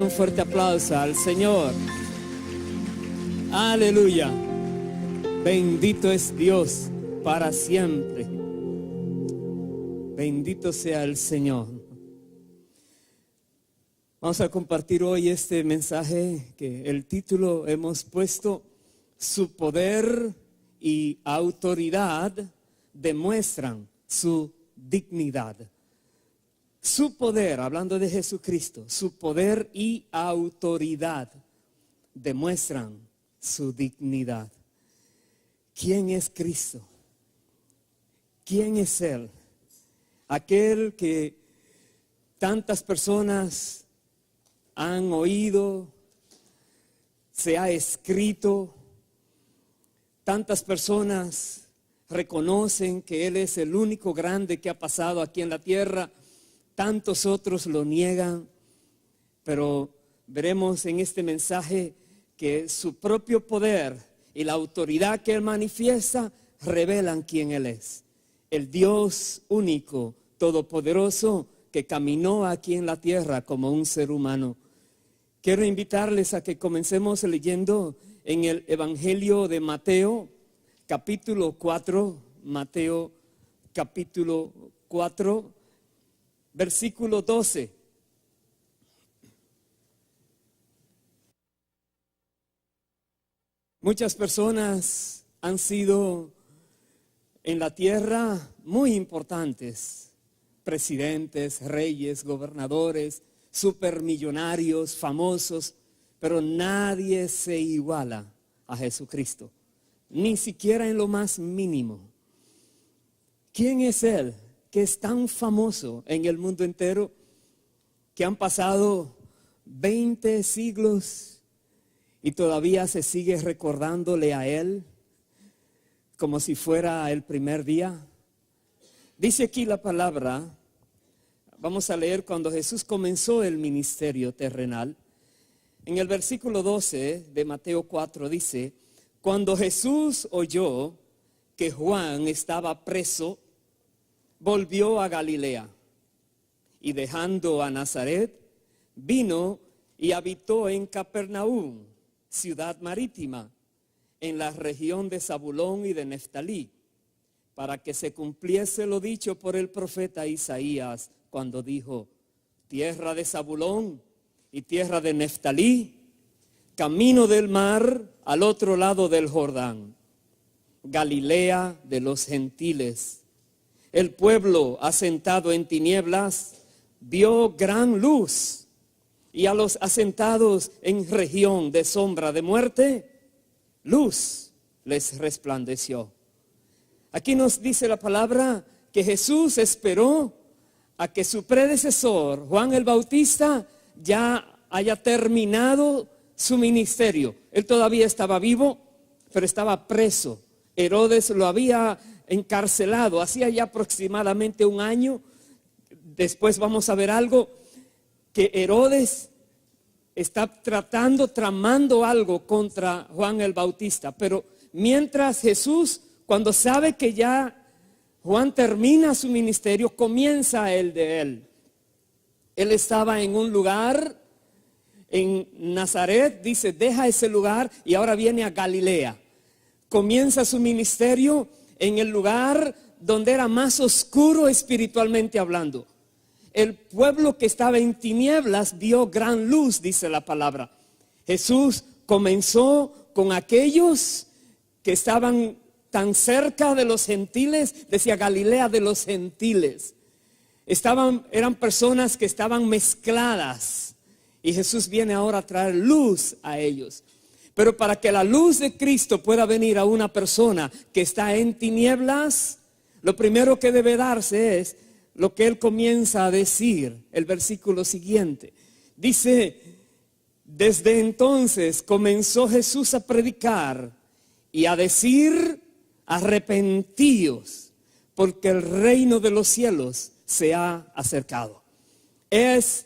Un fuerte aplauso al Señor. Aleluya. Bendito es Dios para siempre. Bendito sea el Señor. Vamos a compartir hoy este mensaje que el título hemos puesto: su poder y autoridad demuestran su dignidad. Su poder, hablando de Jesucristo, su poder y autoridad demuestran su dignidad. ¿Quién es Cristo? ¿Quién es Él? Aquel que tantas personas han oído, se ha escrito, tantas personas reconocen que Él es el único grande que ha pasado aquí en la tierra. Tantos otros lo niegan, pero veremos en este mensaje que su propio poder y la autoridad que Él manifiesta revelan quién Él es. El Dios único, todopoderoso, que caminó aquí en la tierra como un ser humano. Quiero invitarles a que comencemos leyendo en el Evangelio de Mateo, capítulo 4, Mateo capítulo 4, versículo 12. Muchas personas han sido en la tierra muy importantes: presidentes, reyes, gobernadores, supermillonarios, famosos, pero nadie se iguala a Jesucristo, ni siquiera en lo más mínimo. ¿Quién es Él que es tan famoso en el mundo entero, que han pasado 20 siglos y todavía se sigue recordándole a Él como si fuera el primer día? Dice aquí la palabra, vamos a leer cuando Jesús comenzó el ministerio terrenal. En el versículo 12 de Mateo 4 dice: cuando Jesús oyó que Juan estaba preso, volvió a Galilea, y dejando a Nazaret, vino y habitó en Capernaum, ciudad marítima, en la región de Zabulón y de Neftalí, para que se cumpliese lo dicho por el profeta Isaías, cuando dijo: tierra de Zabulón y tierra de Neftalí, camino del mar al otro lado del Jordán, Galilea de los gentiles. El pueblo asentado en tinieblas vio gran luz, y a los asentados en región de sombra de muerte, luz les resplandeció. Aquí nos dice la palabra que Jesús esperó a que su predecesor, Juan el Bautista, ya haya terminado su ministerio. Él todavía estaba vivo, pero estaba preso. Herodes lo había encarcelado hacía ya aproximadamente un año. Después vamos a ver algo, que Herodes está tramando algo contra Juan el Bautista. Pero mientras Jesús, cuando sabe que ya Juan termina su ministerio, comienza el de él. Él estaba en un lugar en Nazaret, dice, deja ese lugar y ahora viene a Galilea. Comienza su ministerio en el lugar donde era más oscuro espiritualmente hablando. El pueblo que estaba en tinieblas vio gran luz, dice la palabra. Jesús comenzó con aquellos que estaban tan cerca de los gentiles, decía Galilea de los gentiles. Eran personas que estaban mezcladas, y Jesús viene ahora a traer luz a ellos. Pero para que la luz de Cristo pueda venir a una persona que está en tinieblas, lo primero que debe darse es lo que Él comienza a decir, el versículo siguiente. Dice: desde entonces comenzó Jesús a predicar y a decir: arrepentíos, porque el reino de los cielos se ha acercado. Es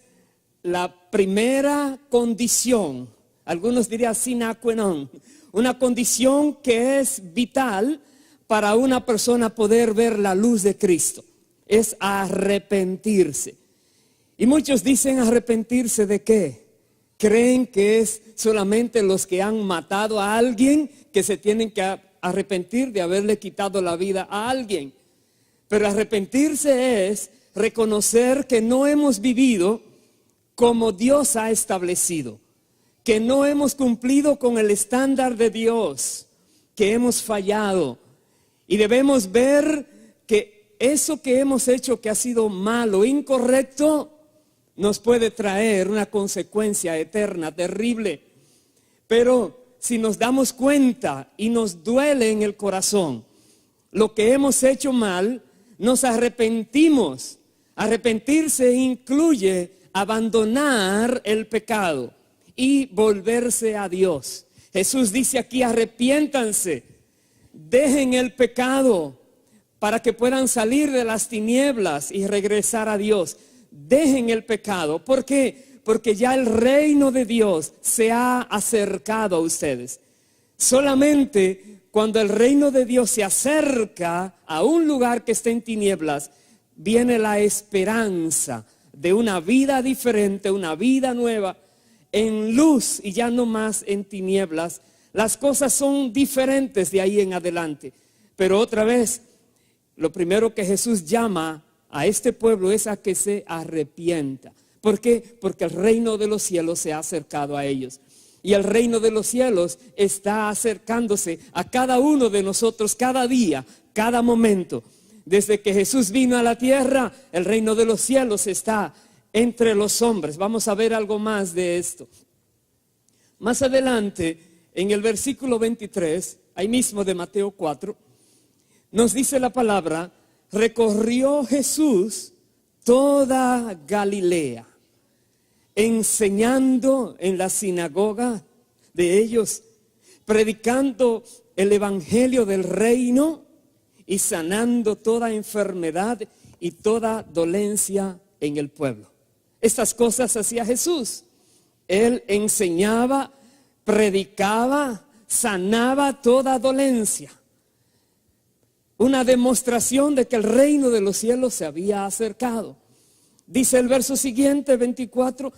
la primera condición. Algunos dirían sine qua non, una condición que es vital para una persona poder ver la luz de Cristo. Es arrepentirse. Y muchos dicen: ¿arrepentirse de qué? Creen que es solamente los que han matado a alguien que se tienen que arrepentir de haberle quitado la vida a alguien. Pero arrepentirse es reconocer que no hemos vivido como Dios ha establecido, que no hemos cumplido con el estándar de Dios, que hemos fallado. Y debemos ver que eso que hemos hecho que ha sido malo, incorrecto, nos puede traer una consecuencia eterna, terrible. Pero si nos damos cuenta y nos duele en el corazón lo que hemos hecho mal, nos arrepentimos. Arrepentirse incluye abandonar el pecado y volverse a Dios. Jesús dice aquí: arrepiéntanse, dejen el pecado para que puedan salir de las tinieblas y regresar a Dios. Dejen el pecado. ¿Por qué? Porque ya el reino de Dios se ha acercado a ustedes. Solamente cuando el reino de Dios se acerca a un lugar que está en tinieblas, viene la esperanza de una vida diferente, una vida nueva, en luz y ya no más en tinieblas. Las cosas son diferentes de ahí en adelante. Pero otra vez, lo primero que Jesús llama a este pueblo es a que se arrepienta. ¿Por qué? Porque el reino de los cielos se ha acercado a ellos. Y el reino de los cielos está acercándose a cada uno de nosotros cada día, cada momento. Desde que Jesús vino a la tierra, el reino de los cielos está entre los hombres. Vamos a ver algo más de esto. Más adelante, en el versículo 23, ahí mismo de Mateo 4, nos dice la palabra: recorrió Jesús toda Galilea, enseñando en la sinagoga de ellos, predicando el evangelio del reino y sanando toda enfermedad y toda dolencia en el pueblo. Estas cosas hacía Jesús. Él enseñaba, predicaba, sanaba toda dolencia. Una demostración de que el reino de los cielos se había acercado. Dice el verso siguiente, 24,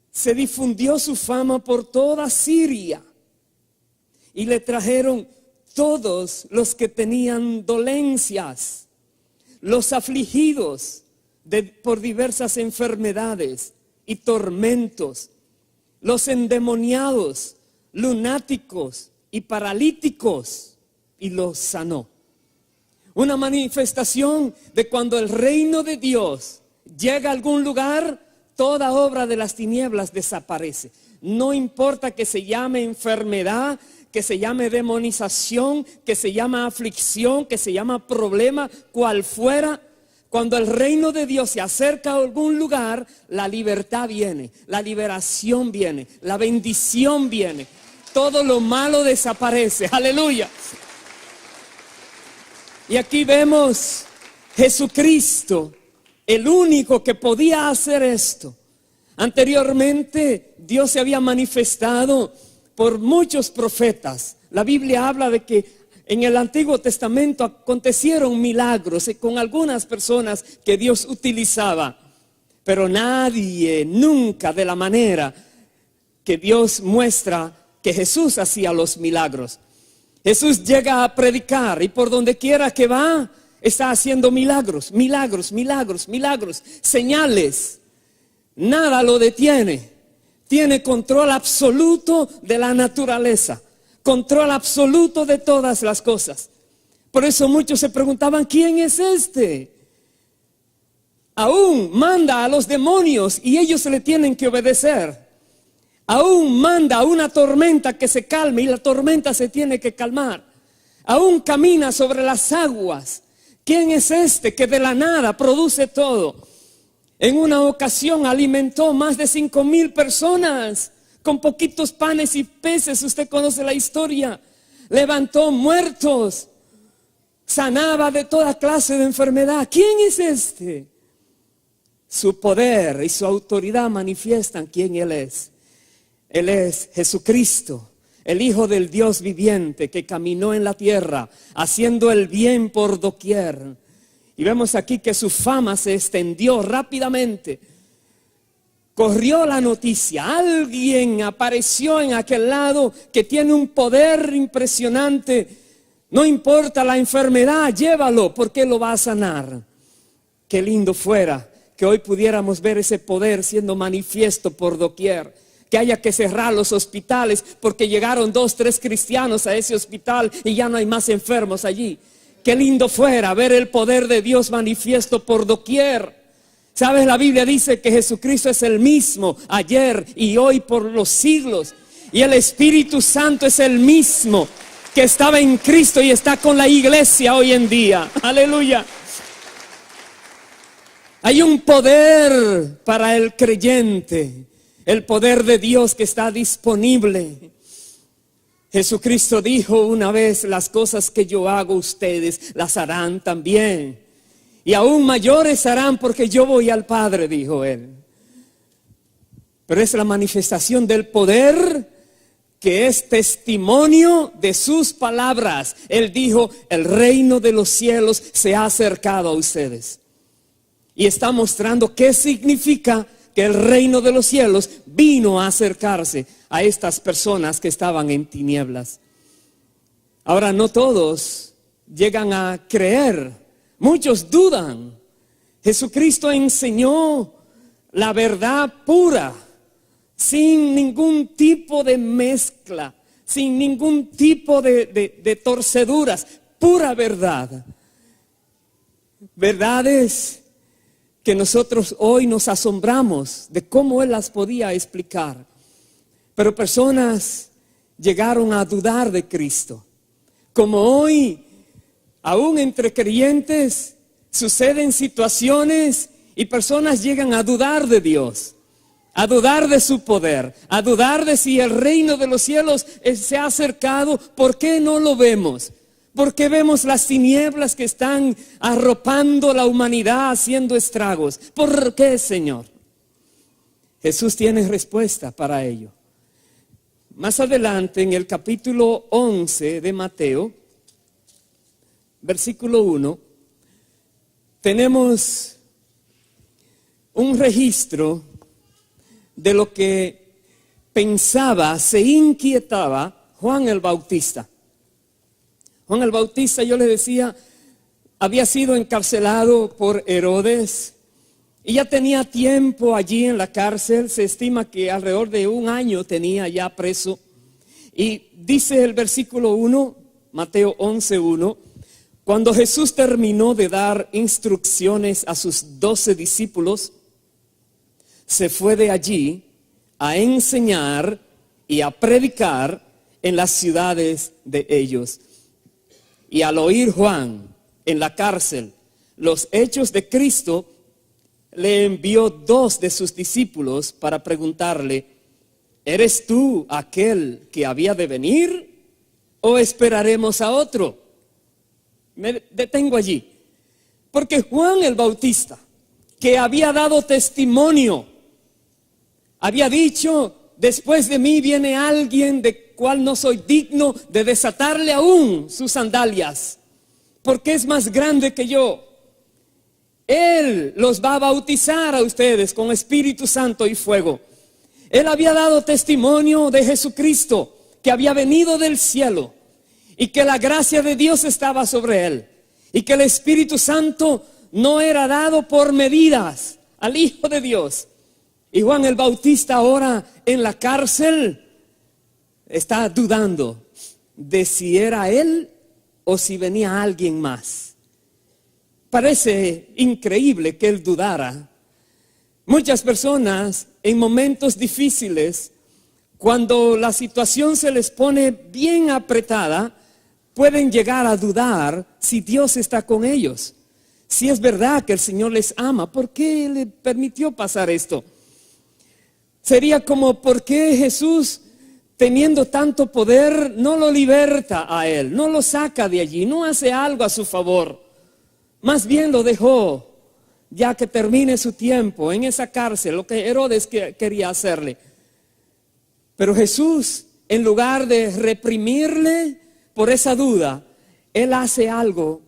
se difundió su fama por toda Siria y le trajeron todos los que tenían dolencias, los afligidos por diversas enfermedades y tormentos, los endemoniados, lunáticos y paralíticos, y los sanó. Una manifestación de cuando el reino de Dios llega a algún lugar, toda obra de las tinieblas desaparece. No importa que se llame enfermedad, que se llame demonización, que se llama aflicción, que se llama problema, cual fuera. Cuando el reino de Dios se acerca a algún lugar, la libertad viene, la liberación viene, la bendición viene. Todo lo malo desaparece. Aleluya. Y aquí vemos Jesucristo, el único que podía hacer esto. Anteriormente Dios se había manifestado por muchos profetas. La Biblia habla de que en el Antiguo Testamento acontecieron milagros con algunas personas que Dios utilizaba. Pero nadie, nunca de la manera que Dios muestra que Jesús hacía los milagros. Jesús llega a predicar y por donde quiera que va, está haciendo milagros, milagros, milagros, milagros, señales. Nada lo detiene. Tiene control absoluto de la naturaleza, control absoluto de todas las cosas. Por eso muchos se preguntaban: ¿quién es este? Aún manda a los demonios y ellos se le tienen que obedecer. Aún manda a una tormenta que se calme y la tormenta se tiene que calmar. Aún camina sobre las aguas. ¿Quién es este que de la nada produce todo? En una ocasión alimentó más de 5,000 personas con poquitos panes y peces. Usted conoce la historia. Levantó muertos, sanaba de toda clase de enfermedad. ¿Quién es este? Su poder y su autoridad manifiestan quién Él es. Él es Jesucristo, el Hijo del Dios viviente que caminó en la tierra haciendo el bien por doquier. Y vemos aquí que su fama se extendió rápidamente. corrió la noticia, alguien apareció en aquel lado que tiene un poder impresionante. No importa la enfermedad, llévalo porque lo va a sanar. Qué lindo fuera que hoy pudiéramos ver ese poder siendo manifiesto por doquier. Que haya que cerrar los hospitales porque llegaron 2, 3 cristianos a ese hospital y ya no hay más enfermos allí. Qué lindo fuera ver el poder de Dios manifiesto por doquier. ¿Sabes? La Biblia dice que Jesucristo es el mismo ayer y hoy por los siglos. Y el Espíritu Santo es el mismo que estaba en Cristo y está con la iglesia hoy en día. Aleluya. Hay un poder para el creyente, el poder de Dios que está disponible. Jesucristo dijo una vez: las cosas que yo hago ustedes las harán también. Y aún mayores harán porque yo voy al Padre, dijo él. Pero es la manifestación del poder que es testimonio de sus palabras. Él dijo: el reino de los cielos se ha acercado a ustedes. Y está mostrando qué significa que el reino de los cielos vino a acercarse a estas personas que estaban en tinieblas. Ahora, no todos llegan a creer. Muchos dudan. Jesucristo enseñó la verdad pura, sin ningún tipo de mezcla, sin ningún tipo de torceduras, pura verdad. Verdades que nosotros hoy nos asombramos de cómo Él las podía explicar. Pero personas llegaron a dudar de Cristo. Como hoy, aún entre creyentes, suceden situaciones y personas llegan a dudar de Dios, a dudar de su poder, a dudar de si el reino de los cielos se ha acercado. ¿Por qué no lo vemos? ¿Por qué vemos las tinieblas que están arropando la humanidad, haciendo estragos? ¿Por qué, Señor? Jesús tiene respuesta para ello. Más adelante, en el capítulo 11 de Mateo, versículo 1, tenemos un registro de lo que pensaba, se inquietaba Juan el Bautista. Juan el Bautista, yo le decía, había sido encarcelado por Herodes y ya tenía tiempo allí en la cárcel. Se estima que alrededor de 1 año tenía ya preso. Y dice el versículo 1, Mateo 11:1, cuando Jesús terminó de dar instrucciones a sus 12 discípulos, se fue de allí a enseñar y a predicar en las ciudades de ellos. Y al oír Juan en la cárcel los hechos de Cristo, le envió 2 de sus discípulos para preguntarle: ¿eres tú aquel que había de venir o esperaremos a otro? Me detengo allí, porque Juan el Bautista, que había dado testimonio, había dicho: después de mí viene alguien de cual no soy digno de desatarle aún sus sandalias, porque es más grande que yo. Él los va a bautizar a ustedes con Espíritu Santo y fuego. Él había dado testimonio de Jesucristo, que había venido del cielo y que la gracia de Dios estaba sobre él, y que el Espíritu Santo no era dado por medidas al Hijo de Dios. Y Juan el Bautista ahora en la cárcel está dudando de si era él o si venía alguien más. Parece increíble que él dudara. Muchas personas en momentos difíciles, cuando la situación se les pone bien apretada, pueden llegar a dudar si Dios está con ellos. Si es verdad que el Señor les ama, ¿por qué le permitió pasar esto? Sería como: ¿por qué Jesús, teniendo tanto poder, no lo liberta a él, no lo saca de allí, no hace algo a su favor? Más bien lo dejó, ya que termine su tiempo en esa cárcel, lo que Herodes quería hacerle. Pero Jesús, en lugar de reprimirle por esa duda, Él hace algo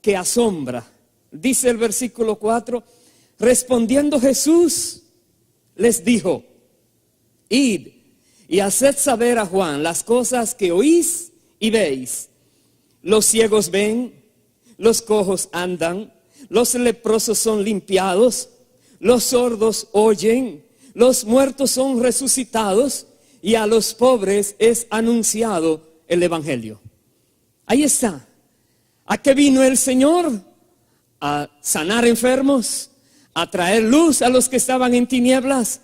que asombra. Dice el versículo 4, respondiendo Jesús les dijo: id y haced saber a Juan las cosas que oís y veis. Los ciegos ven, los cojos andan, los leprosos son limpiados, los sordos oyen, los muertos son resucitados, y a los pobres es anunciado el evangelio. Ahí está. ¿A qué vino el Señor? A sanar enfermos, a traer luz a los que estaban en tinieblas,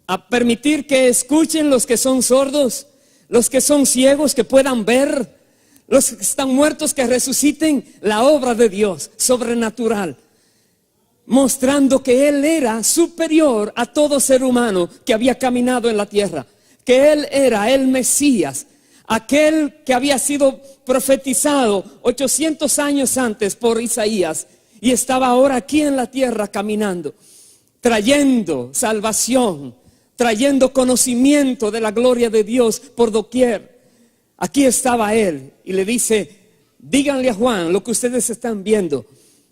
a permitir que escuchen los que son sordos, los que son ciegos que puedan ver, los que están muertos que resuciten. La obra de Dios sobrenatural, mostrando que Él era superior a todo ser humano que había caminado en la tierra, que Él era el Mesías, aquel que había sido profetizado 800 años antes por Isaías, y estaba ahora aquí en la tierra caminando, trayendo salvación, trayendo conocimiento de la gloria de Dios por doquier. Aquí estaba Él y le dice: díganle a Juan lo que ustedes están viendo,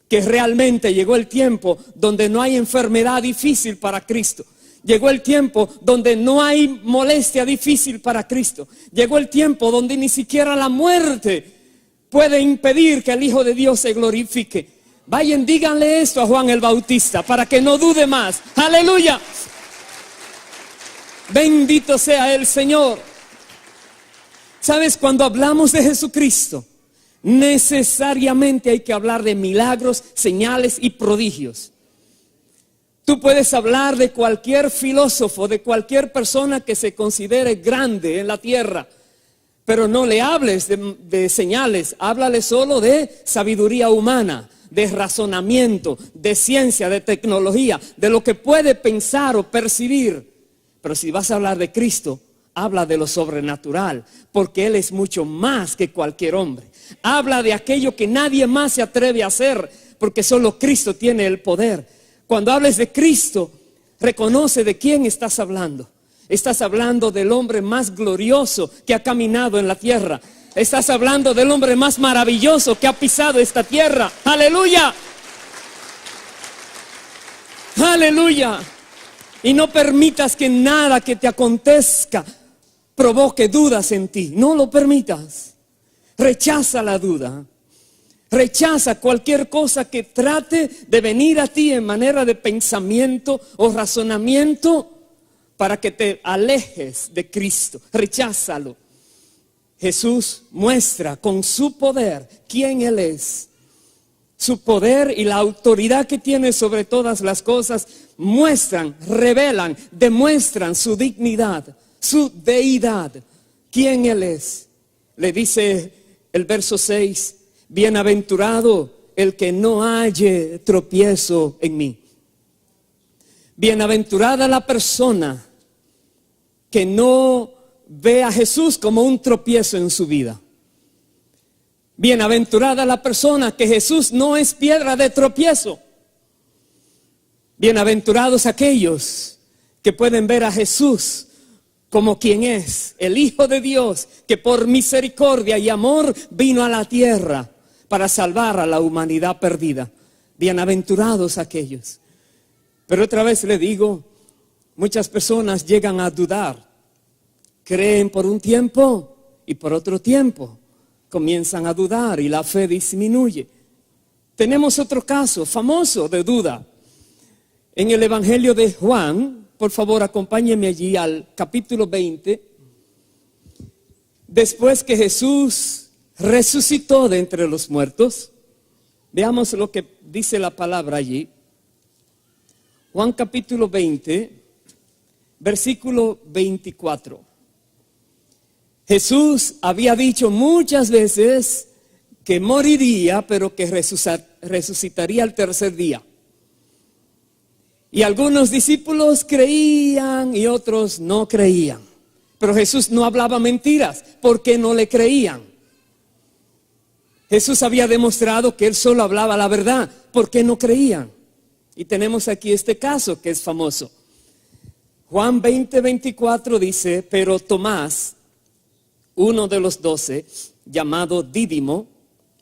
que realmente llegó el tiempo donde no hay enfermedad difícil para Cristo. Llegó el tiempo donde no hay molestia difícil para Cristo. Llegó el tiempo donde ni siquiera la muerte puede impedir que el Hijo de Dios se glorifique. Vayan, díganle esto a Juan el Bautista para que no dude más. ¡Aleluya! Bendito sea el Señor. ¿Sabes? Cuando hablamos de Jesucristo, necesariamente hay que hablar de milagros, señales y prodigios. Tú puedes hablar de cualquier filósofo, de cualquier persona que se considere grande en la tierra, pero no le hables de señales. Háblale solo de sabiduría humana, de razonamiento, de ciencia, de tecnología, de lo que puede pensar o percibir. Pero si vas a hablar de Cristo, habla de lo sobrenatural, porque Él es mucho más que cualquier hombre. Habla de aquello que nadie más se atreve a hacer, porque solo Cristo tiene el poder. Cuando hables de Cristo, reconoce de quién estás hablando. Estás hablando del hombre más glorioso que ha caminado en la tierra. Estás hablando del hombre más maravilloso que ha pisado esta tierra. ¡Aleluya! ¡Aleluya! Y no permitas que nada que te acontezca provoque dudas en ti. No lo permitas. Rechaza la duda. Rechaza cualquier cosa que trate de venir a ti en manera de pensamiento o razonamiento para que te alejes de Cristo. Recházalo. Jesús muestra con su poder quién Él es. Su poder y la autoridad que tiene sobre todas las cosas muestran, revelan, demuestran su dignidad, su deidad, quién Él es. Le dice el verso 6: bienaventurado el que no halle tropiezo en mí. Bienaventurada la persona que no ve a Jesús como un tropiezo en su vida. Bienaventurada la persona que Jesús no es piedra de tropiezo. Bienaventurados aquellos que pueden ver a Jesús como quien es, el Hijo de Dios, que por misericordia y amor vino a la tierra para salvar a la humanidad perdida. Bienaventurados aquellos. Pero otra vez le digo, muchas personas llegan a dudar. Creen por un tiempo y por otro tiempo comienzan a dudar y la fe disminuye. Tenemos otro caso famoso de duda. En el Evangelio de Juan, por favor acompáñenme allí al capítulo 20. Después que Jesús resucitó de entre los muertos, veamos lo que dice la palabra allí. Juan capítulo 20, versículo 24. Jesús había dicho muchas veces que moriría, pero que resucitaría al tercer día. Y algunos discípulos creían y otros no creían. Pero Jesús no hablaba mentiras porque no le creían. Jesús había demostrado que Él solo hablaba la verdad porque no creían. Y tenemos aquí este caso que es famoso. Juan 20, 24 dice: pero Tomás, uno de los 12, llamado Dídimo,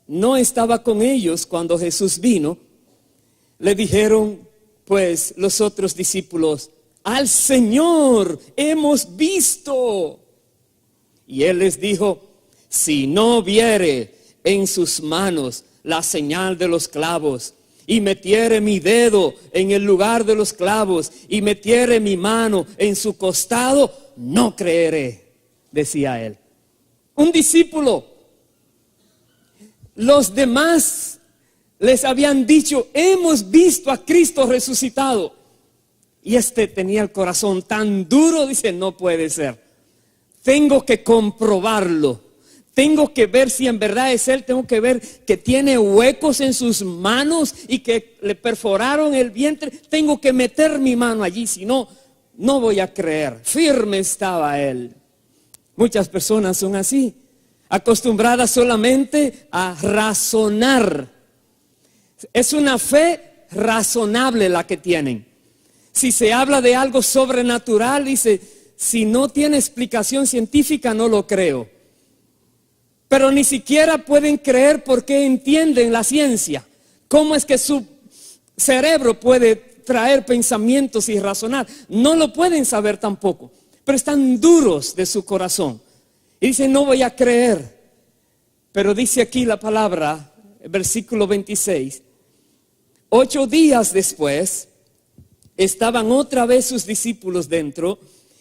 no estaba con ellos cuando Jesús vino. Le dijeron pues los otros discípulos: al Señor hemos visto. Y él les dijo: si no viere en sus manos la señal de los clavos, y metiere mi dedo en el lugar de los clavos, y metiere mi mano en su costado, no creeré, decía él. Un discípulo. Los demás les habían dicho: hemos visto a Cristo resucitado. Y este tenía el corazón tan duro, dice: no puede ser. Tengo que comprobarlo. Tengo que ver si en verdad es Él. Tengo que ver que tiene huecos en sus manos y que le perforaron el vientre. Tengo que meter mi mano allí, si no, no voy a creer. Firme estaba Él. Muchas personas son así, acostumbradas solamente a razonar. Es una fe razonable la que tienen. Si se habla de algo sobrenatural, dice: si no tiene explicación científica, no lo creo. Pero ni siquiera pueden creer porque entienden la ciencia. ¿Cómo es que su cerebro puede traer pensamientos y razonar? No lo pueden saber tampoco. Pero están duros de su corazón. Y dicen: no voy a creer. Pero dice aquí la palabra, versículo 26. 8 días después, estaban otra vez sus discípulos dentro,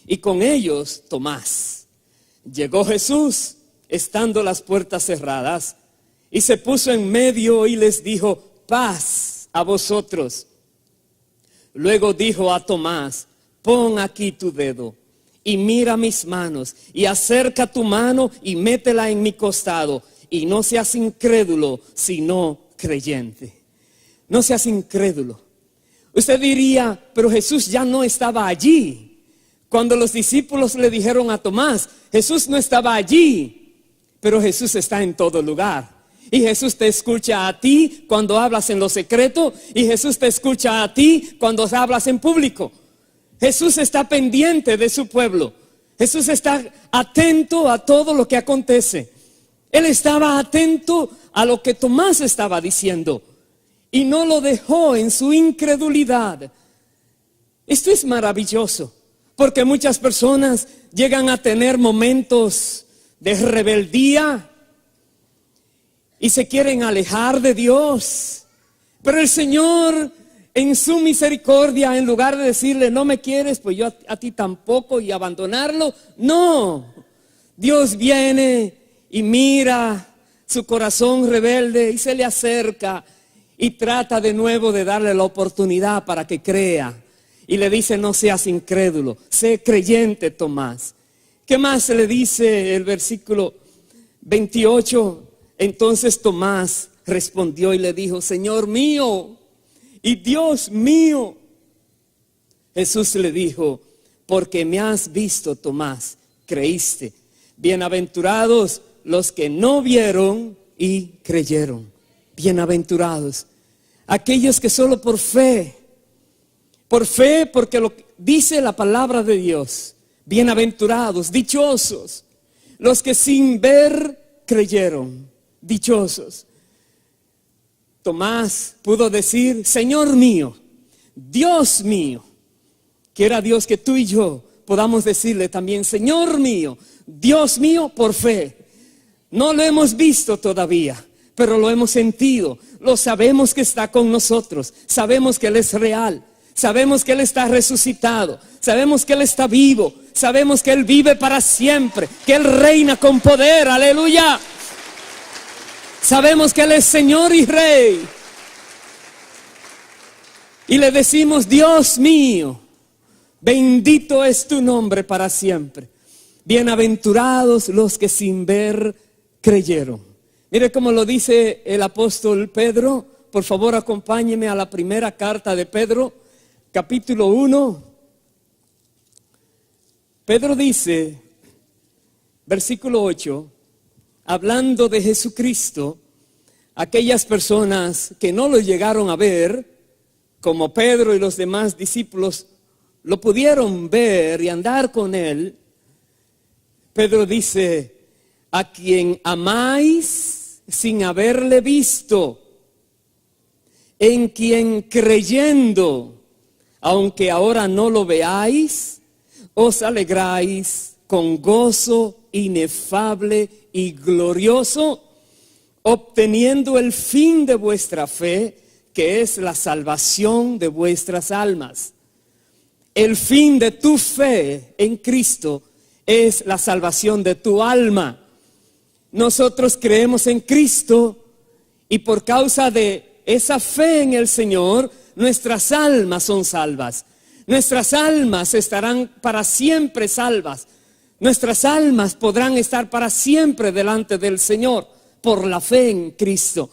y con ellos Tomás. Llegó Jesús, estando las puertas cerradas, y se puso en medio y les dijo: paz a vosotros. Luego dijo a Tomás: pon aquí tu dedo y mira mis manos, y acerca tu mano y métela en mi costado, y no seas incrédulo, sino creyente. No seas incrédulo. Usted diría: pero Jesús ya no estaba allí. Cuando los discípulos le dijeron a Tomás, Jesús no estaba allí. Pero Jesús está en todo lugar. Y Jesús te escucha a ti cuando hablas en lo secreto, y Jesús te escucha a ti cuando hablas en público. Jesús está pendiente de su pueblo. Jesús está atento a todo lo que acontece. Él estaba atento a lo que Tomás estaba diciendo y no lo dejó en su incredulidad. Esto es maravilloso, porque muchas personas llegan a tener momentos de rebeldía y se quieren alejar de Dios. Pero el Señor, en su misericordia, en lugar de decirle: no me quieres, pues yo a ti tampoco, y abandonarlo, no. Dios viene y mira su corazón rebelde y se le acerca y trata de nuevo de darle la oportunidad para que crea. Y le dice: no seas incrédulo, sé creyente, Tomás. ¿Qué más se le dice el versículo 28? Entonces Tomás respondió y le dijo: Señor mío y Dios mío. Jesús le dijo: porque me has visto, Tomás, creíste. Bienaventurados los que no vieron y creyeron. Bienaventurados aquellos que solo por fe, porque lo dice la palabra de Dios. Bienaventurados, dichosos, los que sin ver creyeron, dichosos. Tomás pudo decir: Señor mío, Dios mío. Quiera Dios que tú y yo podamos decirle también: Señor mío, Dios mío, por fe. No lo hemos visto todavía, pero lo hemos sentido. Lo sabemos que está con nosotros. Sabemos que Él es real. Sabemos que Él está resucitado. Sabemos que Él está vivo. Sabemos que Él vive para siempre. Que Él reina con poder. Aleluya. Sabemos que Él es Señor y Rey. Y le decimos: Dios mío, bendito es tu nombre para siempre. Bienaventurados los que sin ver creyeron. Mire cómo lo dice el apóstol Pedro. Por favor, acompáñeme a la primera carta de Pedro, capítulo 1. Pedro dice, versículo 8, hablando de Jesucristo, aquellas personas que no lo llegaron a ver, como Pedro y los demás discípulos, lo pudieron ver y andar con Él. Pedro dice: a quien amáis sin haberle visto, en quien creyendo aunque ahora no lo veáis, os alegráis con gozo inefable y glorioso, obteniendo el fin de vuestra fe, que es la salvación de vuestras almas. El fin de tu fe en Cristo es la salvación de tu alma. Nosotros creemos en Cristo y por causa de esa fe en el Señor, nuestras almas son salvas. Nuestras almas estarán para siempre salvas. Nuestras almas podrán estar para siempre delante del Señor por la fe en Cristo.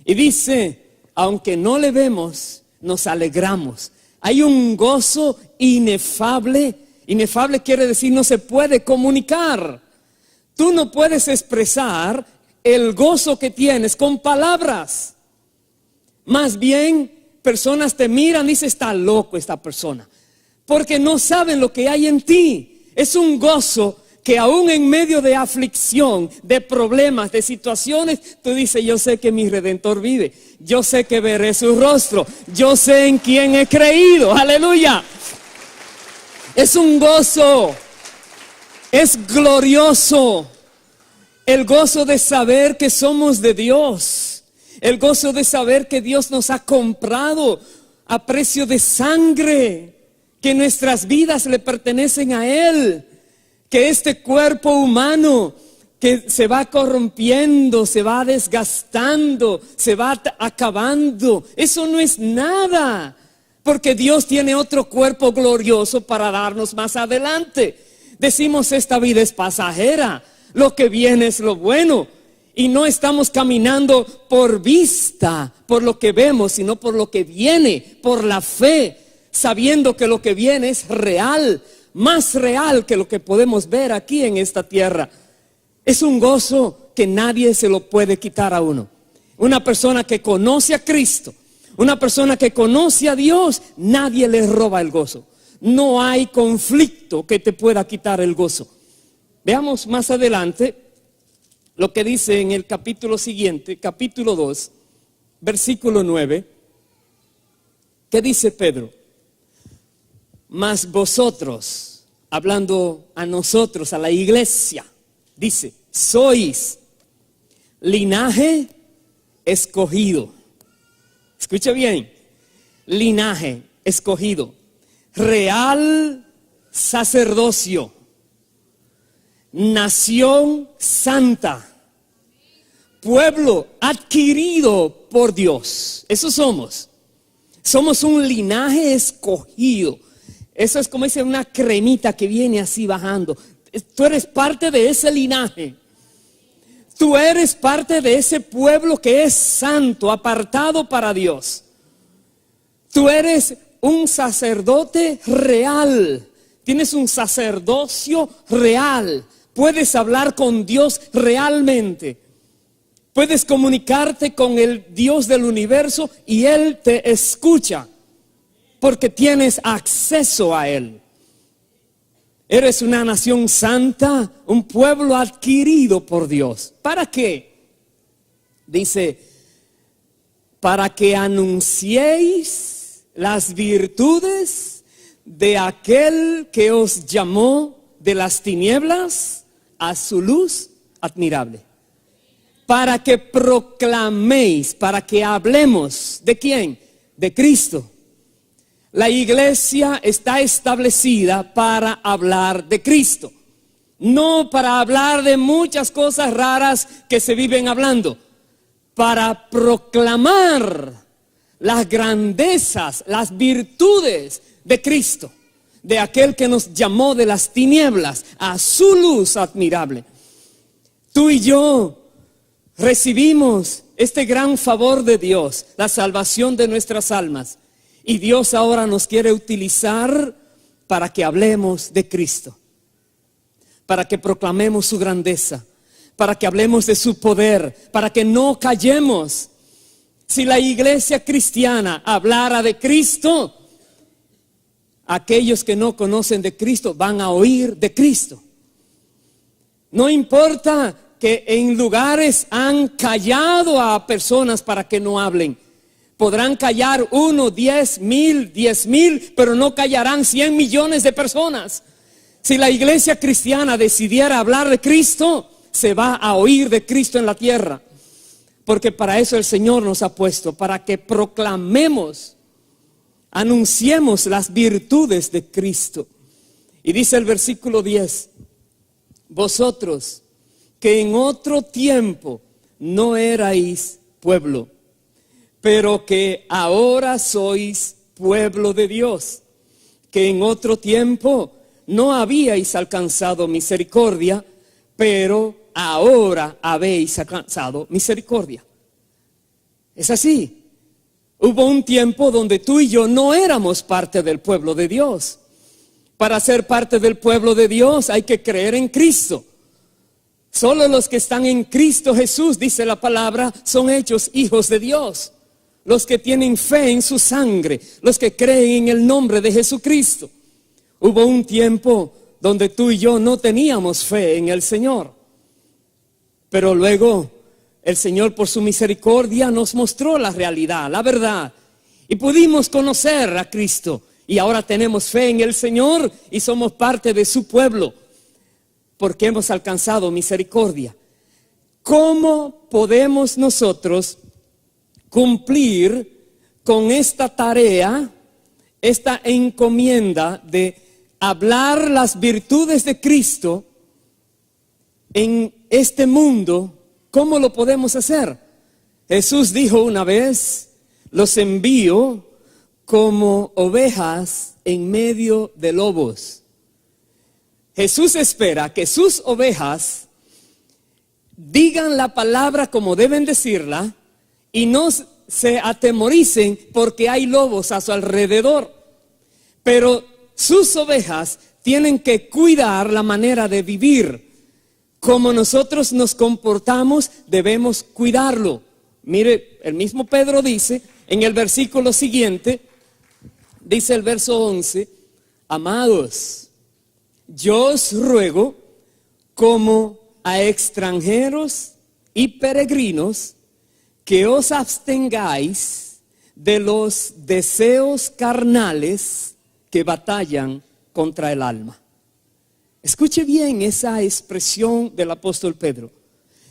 Y dice, aunque no le vemos, nos alegramos. Hay un gozo inefable. Inefable quiere decir no se puede comunicar. Tú no puedes expresar el gozo que tienes con palabras. Más bien, personas te miran y dicen, está loco esta persona. Porque no saben lo que hay en ti. Es un gozo que aún en medio de aflicción, de problemas, de situaciones, tú dices, yo sé que mi Redentor vive. Yo sé que veré su rostro. Yo sé en quién he creído. Aleluya. Es un gozo. Es glorioso. El gozo de saber que somos de Dios. El gozo de saber que Dios nos ha comprado a precio de sangre. Que nuestras vidas le pertenecen a Él. Que este cuerpo humano que se va corrompiendo, se va desgastando, se va acabando. Eso no es nada. Porque Dios tiene otro cuerpo glorioso para darnos más adelante. Decimos esta vida es pasajera. Lo que viene es lo bueno. Y no estamos caminando por vista, por lo que vemos, sino por lo que viene, por la fe. Sabiendo que lo que viene es real, más real que lo que podemos ver aquí en esta tierra. Es un gozo que nadie se lo puede quitar a uno. Una persona que conoce a Cristo, una persona que conoce a Dios, nadie le roba el gozo. No hay conflicto que te pueda quitar el gozo. Veamos más adelante lo que dice en el capítulo siguiente, capítulo 2, versículo 9. ¿Qué dice Pedro? Mas vosotros, hablando a nosotros, a la iglesia, dice, sois linaje escogido. Escucha bien, linaje escogido, real sacerdocio, nación santa, pueblo adquirido por Dios. Eso somos. Somos un linaje escogido. Eso es como dice una cremita que viene así bajando. Tú eres parte de ese linaje. Tú eres parte de ese pueblo que es santo, apartado para Dios. Tú eres un sacerdote real. Tienes un sacerdocio real. Puedes hablar con Dios realmente. Puedes comunicarte con el Dios del universo y Él te escucha. Porque tienes acceso a Él. Eres una nación santa, un pueblo adquirido por Dios. ¿Para qué? Dice, para que anunciéis las virtudes de aquel que os llamó de las tinieblas a su luz admirable. Para que proclaméis, para que hablemos, ¿de quién? De Cristo. La iglesia está establecida para hablar de Cristo, no para hablar de muchas cosas raras que se viven hablando, para proclamar las grandezas, las virtudes de Cristo, de aquel que nos llamó de las tinieblas a su luz admirable. Tú y yo recibimos este gran favor de Dios, la salvación de nuestras almas. Y Dios ahora nos quiere utilizar para que hablemos de Cristo, para que proclamemos su grandeza, para que hablemos de su poder, para que no callemos. Si la iglesia cristiana hablara de Cristo, aquellos que no conocen de Cristo van a oír de Cristo. No importa que en lugares han callado a personas para que no hablen. Podrán callar 1, 10 mil, 10 mil, pero no callarán 100 millones de personas. Si la iglesia cristiana decidiera hablar de Cristo, se va a oír de Cristo en la tierra. Porque para eso el Señor nos ha puesto, para que proclamemos, anunciemos las virtudes de Cristo. Y dice el versículo 10, vosotros que en otro tiempo no erais pueblo, pero que ahora sois pueblo de Dios, que en otro tiempo no habíais alcanzado misericordia, pero ahora habéis alcanzado misericordia. Es así. Hubo un tiempo donde tú y yo no éramos parte del pueblo de Dios. Para ser parte del pueblo de Dios hay que creer en Cristo. Solo los que están en Cristo Jesús, dice la palabra, son hechos hijos de Dios. Los que tienen fe en su sangre, los que creen en el nombre de Jesucristo. Hubo un tiempo donde tú y yo no teníamos fe en el Señor. Pero luego el Señor por su misericordia nos mostró la realidad, la verdad. Y pudimos conocer a Cristo. Y ahora tenemos fe en el Señor y somos parte de su pueblo. Porque hemos alcanzado misericordia. ¿Cómo podemos nosotros cumplir con esta tarea, esta encomienda de hablar las virtudes de Cristo en este mundo? ¿Cómo lo podemos hacer? Jesús dijo una vez, los envío como ovejas en medio de lobos. Jesús espera que sus ovejas digan la palabra como deben decirla y no se atemoricen porque hay lobos a su alrededor. Pero sus ovejas tienen que cuidar la manera de vivir. Como nosotros nos comportamos, debemos cuidarlo. Mire, el mismo Pedro dice en el versículo siguiente, dice el verso 11, amados, yo os ruego como a extranjeros y peregrinos que os abstengáis de los deseos carnales que batallan contra el alma. Escuche bien esa expresión del apóstol Pedro.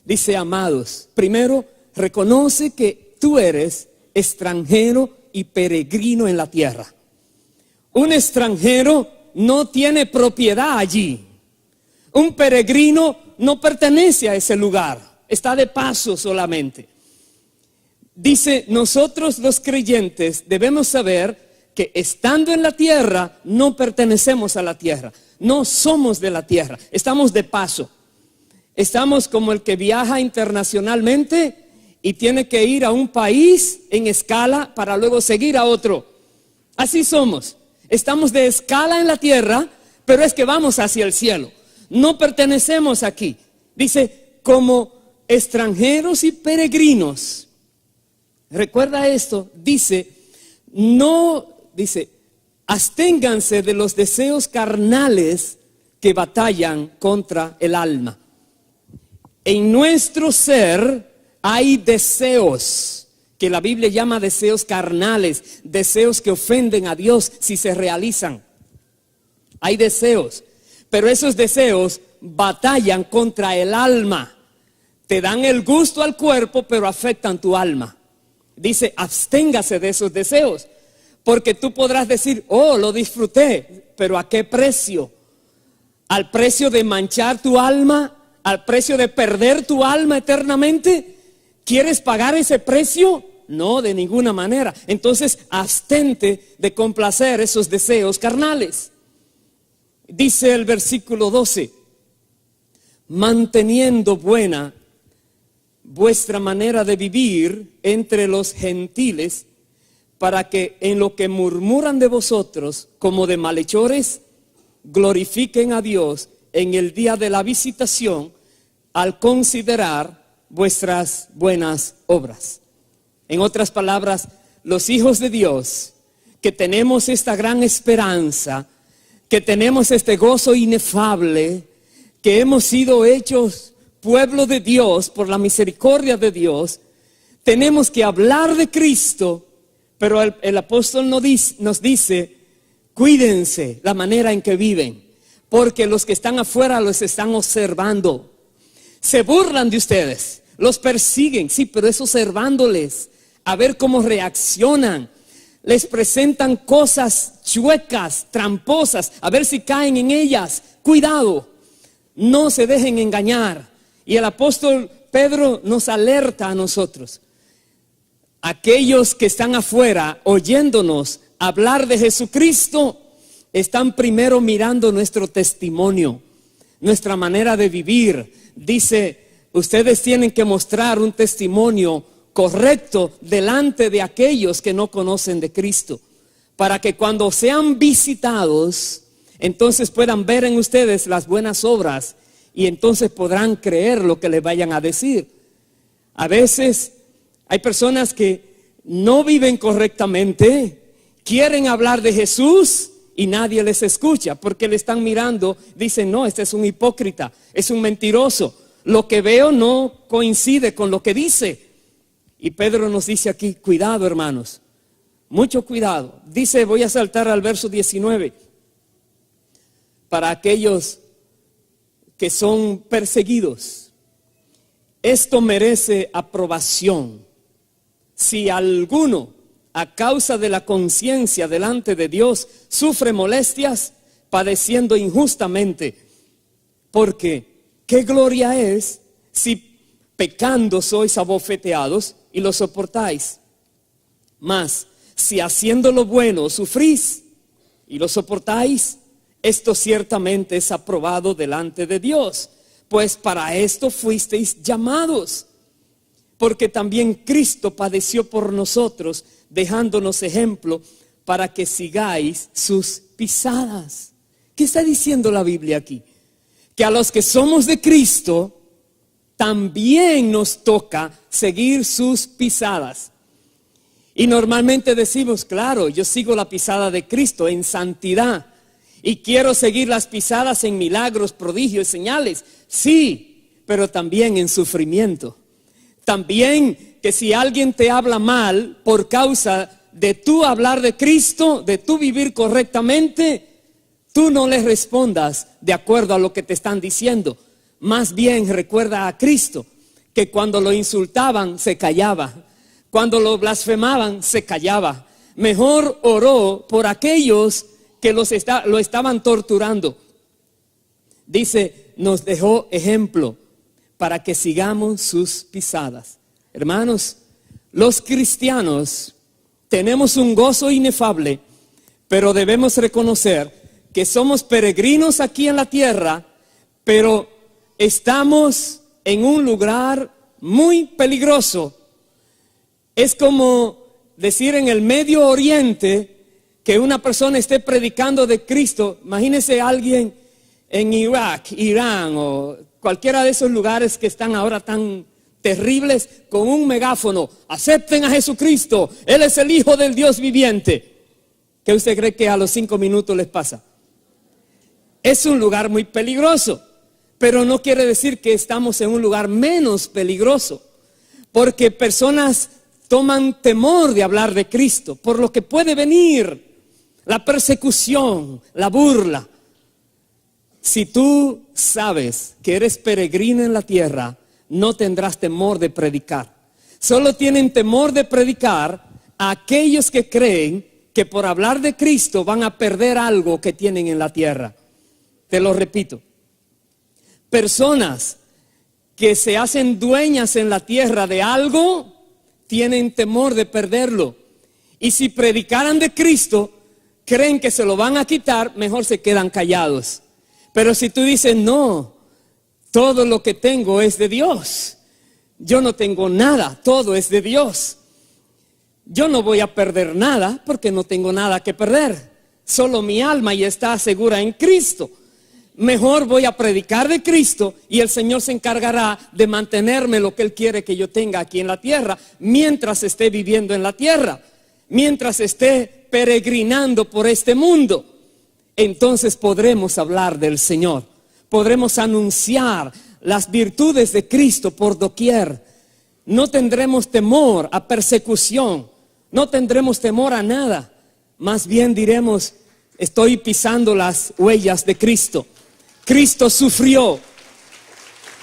Dice, amados, primero reconoce que tú eres extranjero y peregrino en la tierra. Un extranjero no tiene propiedad allí. Un peregrino no pertenece a ese lugar, está de paso solamente. Dice, nosotros los creyentes debemos saber que estando en la tierra no pertenecemos a la tierra, no somos de la tierra, estamos de paso. Estamos como el que viaja internacionalmente y tiene que ir a un país en escala para luego seguir a otro. Así somos. Estamos de escala en la tierra, pero es que vamos hacia el cielo. No pertenecemos aquí. Dice, como extranjeros y peregrinos. Recuerda esto. Dice, absténganse de los deseos carnales que batallan contra el alma. En nuestro ser hay deseos que la Biblia llama deseos carnales, deseos que ofenden a Dios si se realizan. Hay deseos, pero esos deseos batallan contra el alma. Te dan el gusto al cuerpo, pero afectan tu alma. Dice, absténgase de esos deseos, porque tú podrás decir, oh, lo disfruté, pero ¿a qué precio? ¿Al precio de manchar tu alma? ¿Al precio de perder tu alma eternamente? ¿Quieres pagar ese precio? No, de ninguna manera. Entonces, abstente de complacer esos deseos carnales. Dice el versículo 12, manteniendo buena vuestra manera de vivir entre los gentiles, para que en lo que murmuran de vosotros como de malhechores, glorifiquen a Dios en el día de la visitación al considerar vuestras buenas obras. En otras palabras, los hijos de Dios que tenemos esta gran esperanza, que tenemos este gozo inefable, que hemos sido hechos pueblo de Dios por la misericordia de Dios, tenemos que hablar de Cristo Pero el apóstol nos dice, cuídense la manera en que viven, porque los que están afuera los están observando. Se burlan de ustedes, los persiguen, sí, pero es observándoles, a ver cómo reaccionan. Les presentan cosas chuecas, tramposas, a ver si caen en ellas. Cuidado, no se dejen engañar. Y el apóstol Pedro nos alerta a nosotros. Aquellos que están afuera oyéndonos hablar de Jesucristo, están primero mirando nuestro testimonio, nuestra manera de vivir. Dice, ustedes tienen que mostrar un testimonio correcto delante de aquellos que no conocen de Cristo, para que cuando sean visitados, entonces puedan ver en ustedes las buenas obras y entonces podrán creer lo que les vayan a decir. A veces hay personas que no viven correctamente, quieren hablar de Jesús y nadie les escucha porque le están mirando, dicen, no, este es un hipócrita, es un mentiroso, lo que veo no coincide con lo que dice. Y Pedro nos dice aquí, cuidado hermanos, mucho cuidado. Dice, voy a saltar al verso 19, para aquellos que son perseguidos, esto merece aprobación. Si alguno, a causa de la conciencia delante de Dios, sufre molestias, padeciendo injustamente, porque qué gloria es si pecando sois abofeteados y lo soportáis. Mas si haciendo lo bueno sufrís y lo soportáis, esto ciertamente es aprobado delante de Dios, pues para esto fuisteis llamados. Porque también Cristo padeció por nosotros, dejándonos ejemplo para que sigáis sus pisadas. ¿Qué está diciendo la Biblia aquí? Que a los que somos de Cristo, también nos toca seguir sus pisadas. Y normalmente decimos, claro, yo sigo la pisada de Cristo en santidad y quiero seguir las pisadas en milagros, prodigios, señales. Sí, pero también en sufrimiento. También que si alguien te habla mal por causa de tú hablar de Cristo, de tú vivir correctamente, tú no les respondas de acuerdo a lo que te están diciendo. Más bien recuerda a Cristo, que cuando lo insultaban se callaba, cuando lo blasfemaban se callaba. Mejor oró por aquellos que lo estaban torturando. Dice, nos dejó ejemplo para que sigamos sus pisadas. Hermanos, los cristianos tenemos un gozo inefable, pero debemos reconocer que somos peregrinos aquí en la tierra, pero estamos en un lugar muy peligroso. Es como decir en el Medio Oriente que una persona esté predicando de Cristo. Imagínese a alguien en Irak, Irán o cualquiera de esos lugares que están ahora tan terribles, con un megáfono, acepten a Jesucristo, Él es el Hijo del Dios viviente. ¿Qué usted cree que a los 5 minutos les pasa? Es un lugar muy peligroso, pero no quiere decir que estamos en un lugar menos peligroso, porque personas toman temor de hablar de Cristo, por lo que puede venir la persecución, la burla. Si tú sabes que eres peregrino en la tierra, no tendrás temor de predicar. Solo tienen temor de predicar a aquellos que creen que por hablar de Cristo van a perder algo que tienen en la tierra. Te lo repito. Personas que se hacen dueñas en la tierra de algo, tienen temor de perderlo. Y si predicaran de Cristo, creen que se lo van a quitar, mejor se quedan callados. Pero si tú dices, no, todo lo que tengo es de Dios. Yo no tengo nada, todo es de Dios. Yo no voy a perder nada porque no tengo nada que perder. Solo mi alma ya está segura en Cristo. Mejor voy a predicar de Cristo y el Señor se encargará de mantenerme lo que Él quiere que yo tenga aquí en la tierra, mientras esté viviendo en la tierra, mientras esté peregrinando por este mundo. Entonces podremos hablar del Señor, podremos anunciar las virtudes de Cristo por doquier. No tendremos temor a persecución, No tendremos temor a nada. Más bien diremos, estoy pisando las huellas de Cristo. Cristo sufrió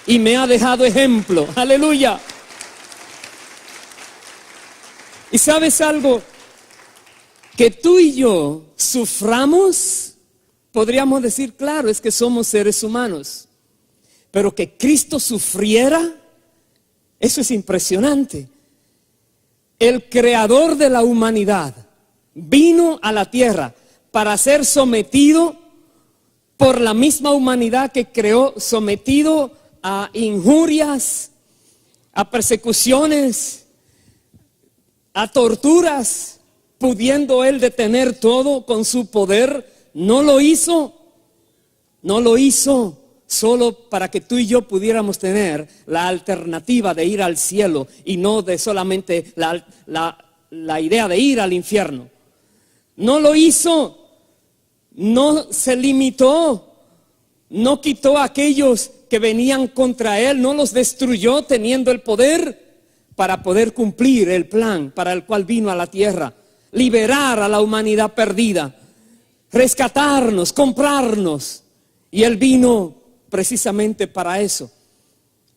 y me ha dejado ejemplo. Aleluya. ¿Y sabes algo? Que tú y yo suframos, podríamos decir, claro, es que somos seres humanos. Pero que Cristo sufriera, eso es impresionante. El creador de la humanidad vino a la tierra para ser sometido por la misma humanidad que creó, sometido a injurias, a persecuciones, a torturas, pudiendo él detener todo con su poder. No lo hizo solo para que tú y yo pudiéramos tener la alternativa de ir al cielo y no de solamente la idea de ir al infierno. No lo hizo, no se limitó, no quitó a aquellos que venían contra él, no los destruyó teniendo el poder para poder cumplir el plan para el cual vino a la tierra, liberar a la humanidad perdida, rescatarnos, comprarnos. Y él vino precisamente para eso.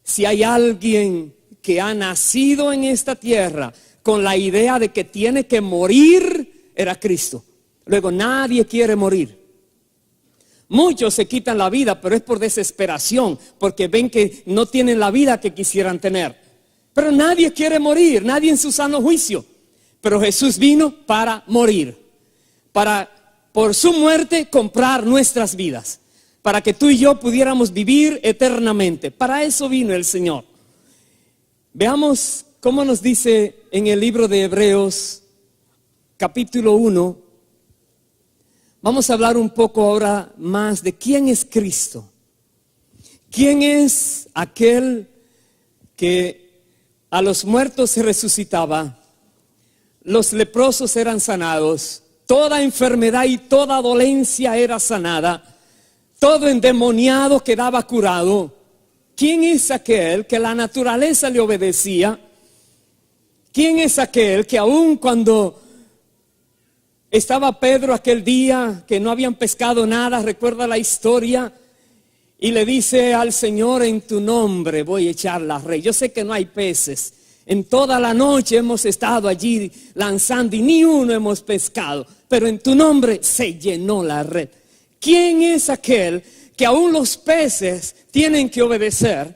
Si hay alguien que ha nacido en esta tierra con la idea de que tiene que morir, era Cristo. Luego nadie quiere morir. Muchos se quitan la vida, pero es por desesperación, porque ven que no tienen la vida que quisieran tener. Pero nadie quiere morir, nadie en su sano juicio. Pero Jesús vino para morir, para por su muerte comprar nuestras vidas, para que tú y yo pudiéramos vivir eternamente. Para eso vino el Señor. Veamos cómo nos dice en el libro de Hebreos, capítulo 1. Vamos a hablar un poco ahora más de quién es Cristo. ¿Quién es aquel que a los muertos se resucitaba? Los leprosos eran sanados, toda enfermedad y toda dolencia era sanada, todo endemoniado quedaba curado. ¿Quién es aquel que la naturaleza le obedecía? ¿Quién es aquel que aun cuando estaba Pedro aquel día que no habían pescado nada, recuerda la historia, y le dice al Señor, en tu nombre voy a echar la red? Yo sé que no hay peces, en toda la noche hemos estado allí lanzando y ni uno hemos pescado, pero en tu nombre se llenó la red. ¿Quién es aquel que aún los peces tienen que obedecer?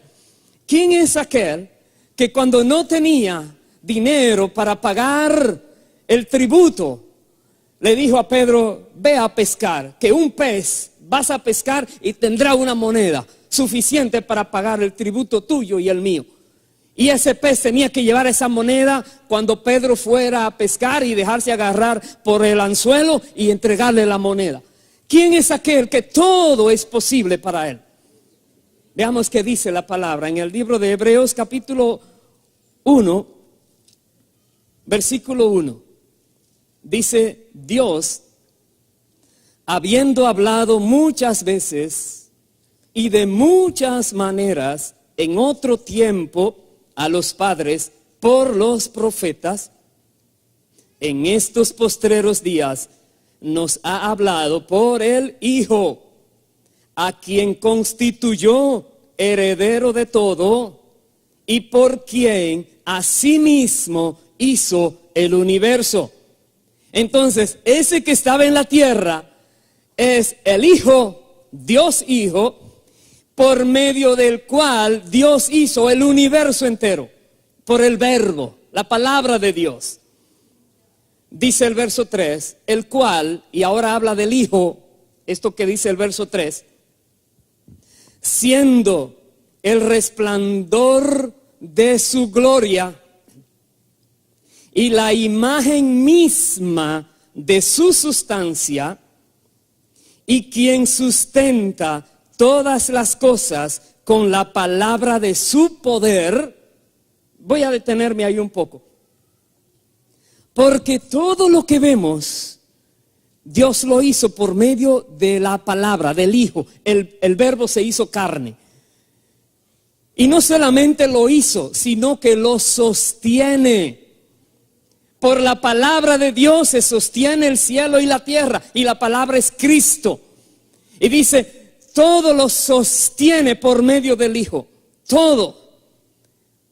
¿Quién es aquel que cuando no tenía dinero para pagar el tributo, le dijo a Pedro, ve a pescar, que un pez vas a pescar y tendrá una moneda suficiente para pagar el tributo tuyo y el mío? Y ese pez tenía que llevar esa moneda cuando Pedro fuera a pescar y dejarse agarrar por el anzuelo y entregarle la moneda. ¿Quién es aquel que todo es posible para él? Veamos qué dice la palabra en el libro de Hebreos capítulo 1, versículo 1. Dice, Dios, habiendo hablado muchas veces y de muchas maneras en otro tiempo a los padres por los profetas, en estos postreros días nos ha hablado por el Hijo, a quien constituyó heredero de todo y por quien asimismo hizo el universo. Entonces, ese que estaba en la tierra es el Hijo, Dios Hijo, por medio del cual Dios hizo el universo entero, por el verbo, la palabra de Dios. Dice el verso 3, el cual, y ahora habla del Hijo, esto que dice el verso 3, siendo el resplandor de su gloria y la imagen misma de su sustancia, y quien sustenta todas las cosas con la palabra de su poder. Voy a detenerme ahí un poco, porque todo lo que vemos, Dios lo hizo por medio de la palabra, del Hijo. El verbo se hizo carne. Y no solamente lo hizo, sino que lo sostiene. Por la palabra de Dios se sostiene el cielo y la tierra, y la palabra es Cristo. Y dice, todo lo sostiene por medio del Hijo. Todo.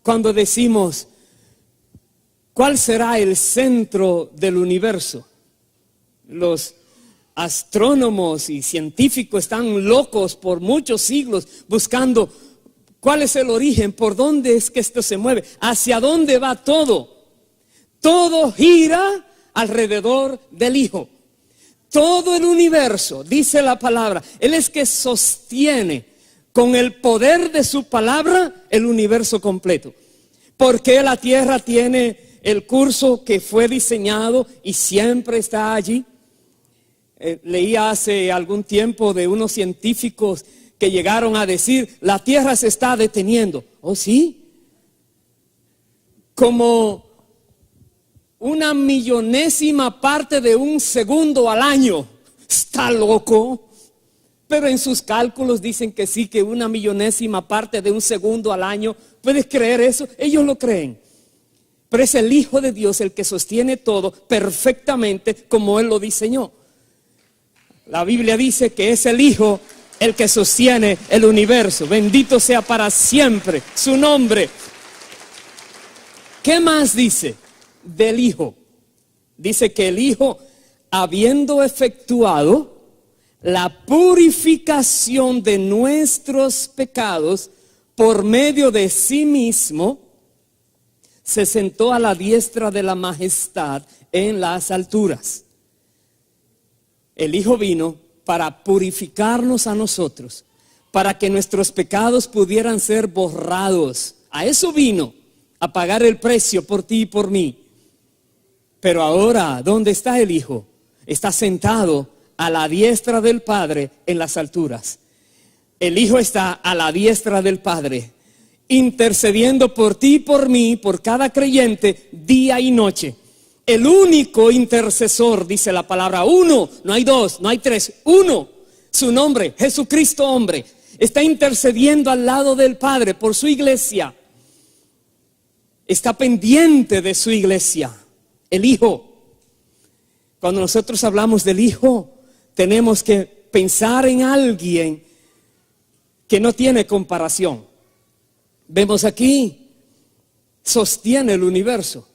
Cuando decimos, ¿cuál será el centro del universo? Los astrónomos y científicos están locos por muchos siglos buscando cuál es el origen, por dónde es que esto se mueve, hacia dónde va todo. Todo gira alrededor del Hijo. Todo el universo, dice la palabra, Él es que sostiene con el poder de su palabra el universo completo. Porque la tierra tiene el curso que fue diseñado y siempre está allí. Leía hace algún tiempo de unos científicos que llegaron a decir, la tierra se está deteniendo. ¿Oh, sí? Como una millonésima parte de un segundo al año. Está loco. Pero en sus cálculos dicen que sí, que una millonésima parte de un segundo al año. ¿Puedes creer eso? Ellos lo creen. Pero es el Hijo de Dios el que sostiene todo perfectamente como Él lo diseñó. La Biblia dice que es el Hijo el que sostiene el universo. Bendito sea para siempre su nombre. ¿Qué más dice del Hijo? Dice que el Hijo, habiendo efectuado la purificación de nuestros pecados por medio de sí mismo, se sentó a la diestra de la majestad en las alturas. El Hijo vino para purificarnos a nosotros, para que nuestros pecados pudieran ser borrados. A eso vino, a pagar el precio por ti y por mí. Pero ahora, ¿dónde está el Hijo? Está sentado a la diestra del Padre en las alturas. El Hijo está a la diestra del Padre, intercediendo por ti y por mí, por cada creyente, día y noche. El único intercesor, dice la palabra, uno, no hay dos, no hay tres, uno. Su nombre, Jesucristo hombre, está intercediendo al lado del Padre por su iglesia. Está pendiente de su iglesia, el Hijo. Cuando nosotros hablamos del Hijo, tenemos que pensar en alguien que no tiene comparación. Vemos aquí, sostiene el universo.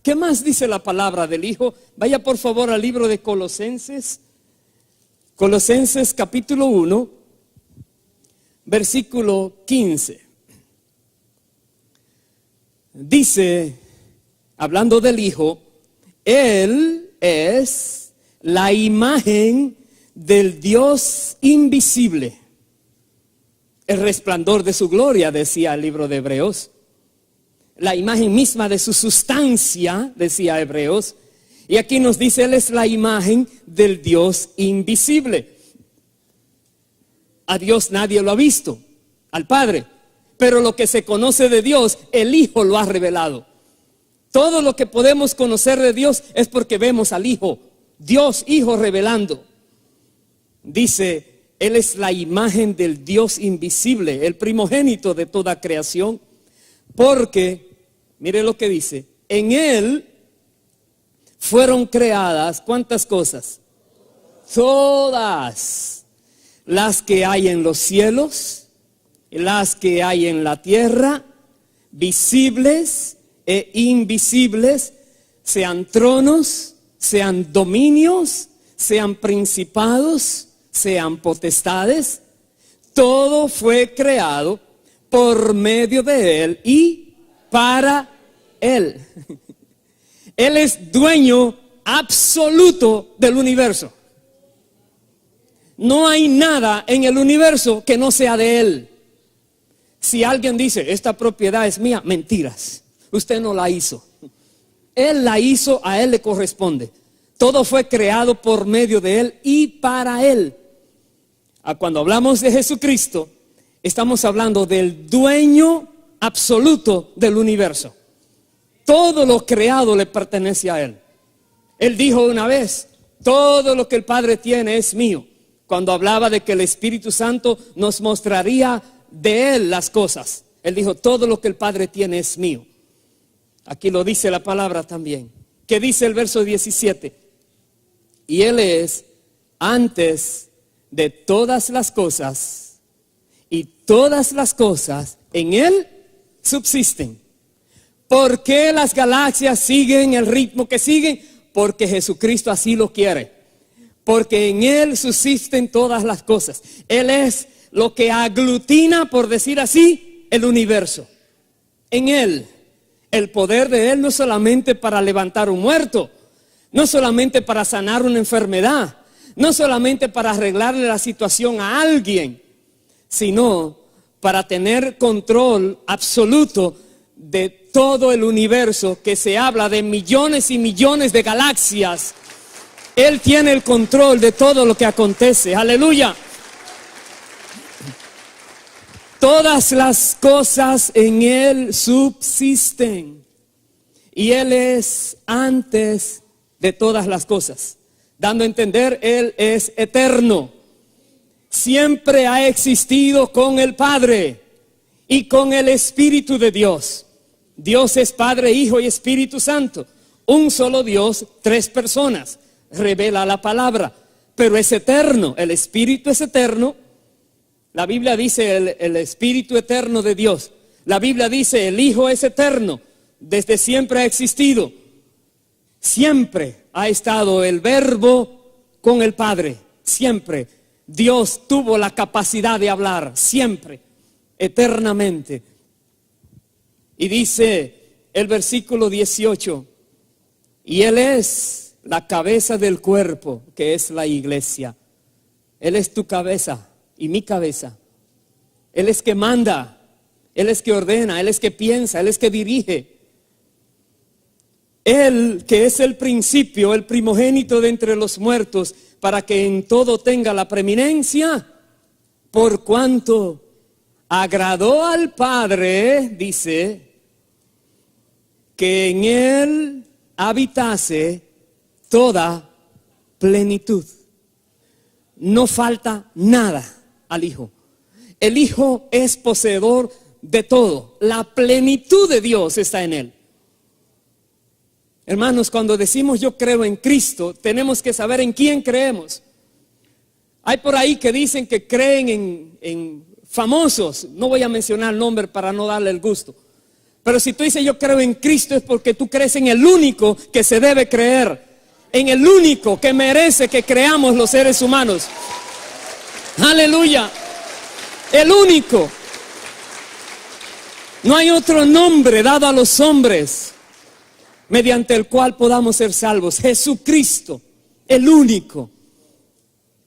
¿Qué más dice la palabra del Hijo? Vaya por favor al libro de Colosenses. Colosenses capítulo 1, versículo 15. Dice, hablando del Hijo, Él es la imagen del Dios invisible, el resplandor de su gloria, decía el libro de Hebreos. La imagen misma de su sustancia, decía Hebreos. Y aquí nos dice, Él es la imagen del Dios invisible. A Dios nadie lo ha visto, al Padre. Pero lo que se conoce de Dios, el Hijo lo ha revelado. Todo lo que podemos conocer de Dios es porque vemos al Hijo, Dios Hijo revelando. Dice, Él es la imagen del Dios invisible, el primogénito de toda creación. Porque, mire lo que dice, en Él fueron creadas, ¿cuántas cosas? Todas las que hay en los cielos, las que hay en la tierra, visibles e invisibles, sean tronos, sean dominios, sean principados, sean potestades. Todo fue creado por medio de Él y para Él. Él es dueño absoluto del universo. No hay nada en el universo que no sea de Él. Si alguien dice, esta propiedad es mía, mentiras. Usted no la hizo. Él la hizo, a Él le corresponde. Todo fue creado por medio de Él y para Él. Cuando hablamos de Jesucristo, estamos hablando del dueño absoluto del universo. Todo lo creado le pertenece a Él. Él dijo una vez, todo lo que el Padre tiene es mío. Cuando hablaba de que el Espíritu Santo nos mostraría de Él las cosas. Él dijo, todo lo que el Padre tiene es mío. Aquí lo dice la palabra también, que ¿Qué dice el verso 17? Y Él es antes de todas las cosas, y todas las cosas en Él subsisten. ¿Por qué las galaxias siguen el ritmo que siguen? Porque Jesucristo así lo quiere. Porque en Él subsisten todas las cosas. Él es lo que aglutina, por decir así, el universo. En Él, el poder de Él no es solamente para levantar un muerto, no solamente para sanar una enfermedad, no solamente para arreglarle la situación a alguien, sino para tener control absoluto de todo el universo, que se habla de millones y millones de galaxias. Él tiene el control de todo lo que acontece. Aleluya. Todas las cosas en Él subsisten. Y Él es antes de todas las cosas. Dando a entender, Él es eterno. Siempre ha existido con el Padre y con el Espíritu de Dios. Dios es Padre, Hijo y Espíritu Santo. Un solo Dios, tres personas. Revela la palabra, pero es eterno. El Espíritu es eterno. La Biblia dice el Espíritu eterno de Dios. La Biblia dice el Hijo es eterno. Desde siempre ha existido. Siempre ha estado el Verbo con el Padre. Siempre. Dios tuvo la capacidad de hablar. Siempre. Eternamente. Y dice el versículo 18. Y Él es la cabeza del cuerpo, que es la iglesia. Él es tu cabeza y mi cabeza. Él es que manda, Él es que ordena, Él es que piensa, Él es que dirige. Él que es el principio, el primogénito de entre los muertos, para que en todo tenga la preeminencia, por cuanto agradó al Padre, dice, que en Él habitase toda plenitud. No falta nada al Hijo. El Hijo es poseedor de todo. La plenitud de Dios está en Él. Hermanos, cuando decimos yo creo en Cristo, tenemos que saber en quién creemos. Hay por ahí que dicen que creen en famosos. No voy a mencionar el nombre para no darle el gusto. Pero si tú dices yo creo en Cristo, es porque tú crees en el único que se debe creer. En el único que merece que creamos los seres humanos. Aleluya. El único. No hay otro nombre dado a los hombres mediante el cual podamos ser salvos. Jesucristo, el único.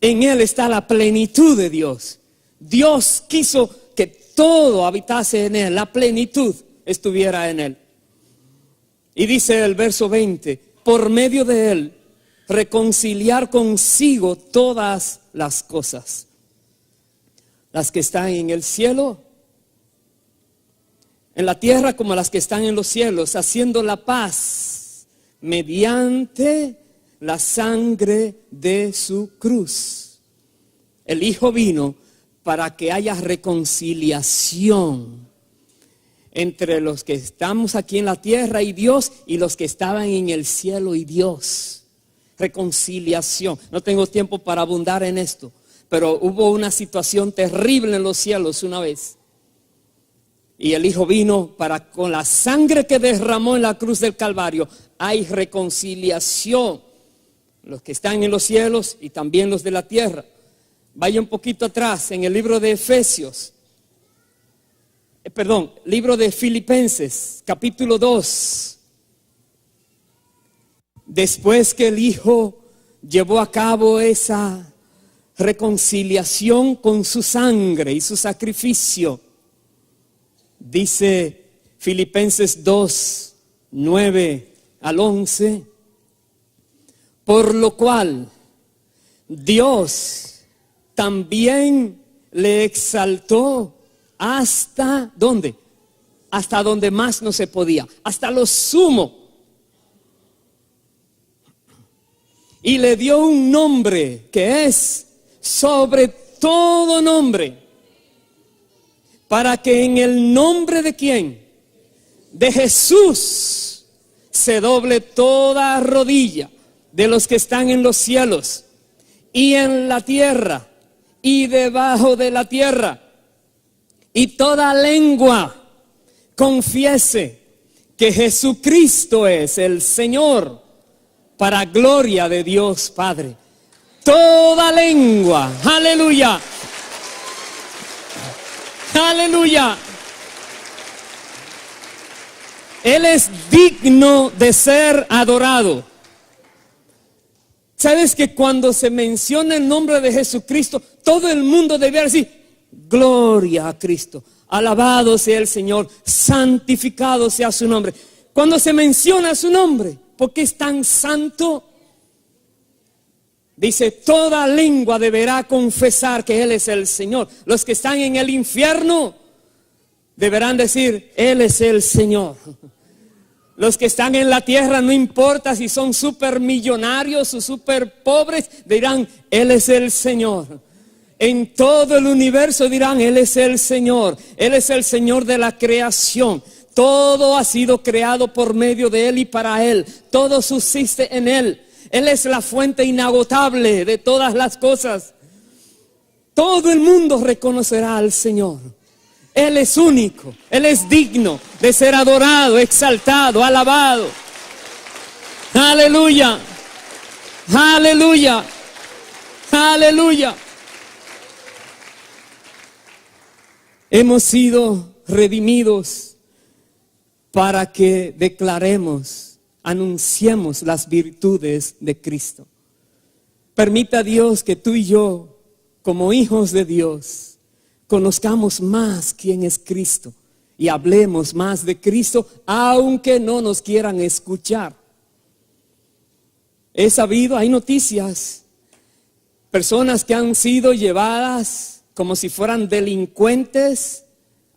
En Él está la plenitud de Dios. Dios quiso que todo habitase en Él, la plenitud estuviera en Él. Y dice el verso 20, por medio de Él, reconciliar consigo todas las cosas, las que están en el cielo, en la tierra como las que están en los cielos, haciendo la paz mediante la sangre de su cruz. El Hijo vino para que haya reconciliación entre los que estamos aquí en la tierra y Dios, y los que estaban en el cielo y Dios. Reconciliación. No tengo tiempo para abundar en esto, pero hubo una situación terrible en los cielos una vez. Y el Hijo vino para, con la sangre que derramó en la cruz del Calvario, hay reconciliación. Los que están en los cielos y también los de la tierra. Vaya un poquito atrás en el libro de Efesios. Libro de Filipenses, capítulo 2. Después que el Hijo llevó a cabo esa reconciliación con su sangre y su sacrificio, dice Filipenses 2, 9 al 11, por lo cual Dios también le exaltó hasta ¿dónde? Hasta donde más no se podía, hasta lo sumo. Y le dio un nombre que es sobre todo nombre, para que en el nombre de ¿quién? De Jesús se doble toda rodilla de los que están en los cielos y en la tierra y debajo de la tierra, y toda lengua confiese que Jesucristo es el Señor, para gloria de Dios Padre. Toda lengua, aleluya, aleluya. Él es digno de ser adorado. ¿Sabes que cuando se menciona el nombre de Jesucristo, todo el mundo debe decir, gloria a Cristo, alabado sea el Señor, santificado sea su nombre? Cuando se menciona su nombre, porque es tan santo, dice, toda lengua deberá confesar que Él es el Señor. Los que están en el infierno deberán decir, Él es el Señor. Los que están en la tierra, no importa si son súper millonarios o súper pobres, dirán, Él es el Señor. En todo el universo dirán, Él es el Señor. Él es el Señor de la creación. Todo ha sido creado por medio de Él y para Él. Todo subsiste en Él. Él es la fuente inagotable de todas las cosas. Todo el mundo reconocerá al Señor. Él es único, Él es digno de ser adorado, exaltado, alabado. Aleluya, aleluya, aleluya. Hemos sido redimidos para que declaremos, anunciemos las virtudes de Cristo. Permita Dios que tú y yo, como hijos de Dios, conozcamos más quién es Cristo y hablemos más de Cristo, aunque no nos quieran escuchar. He sabido, hay noticias, personas que han sido llevadas como si fueran delincuentes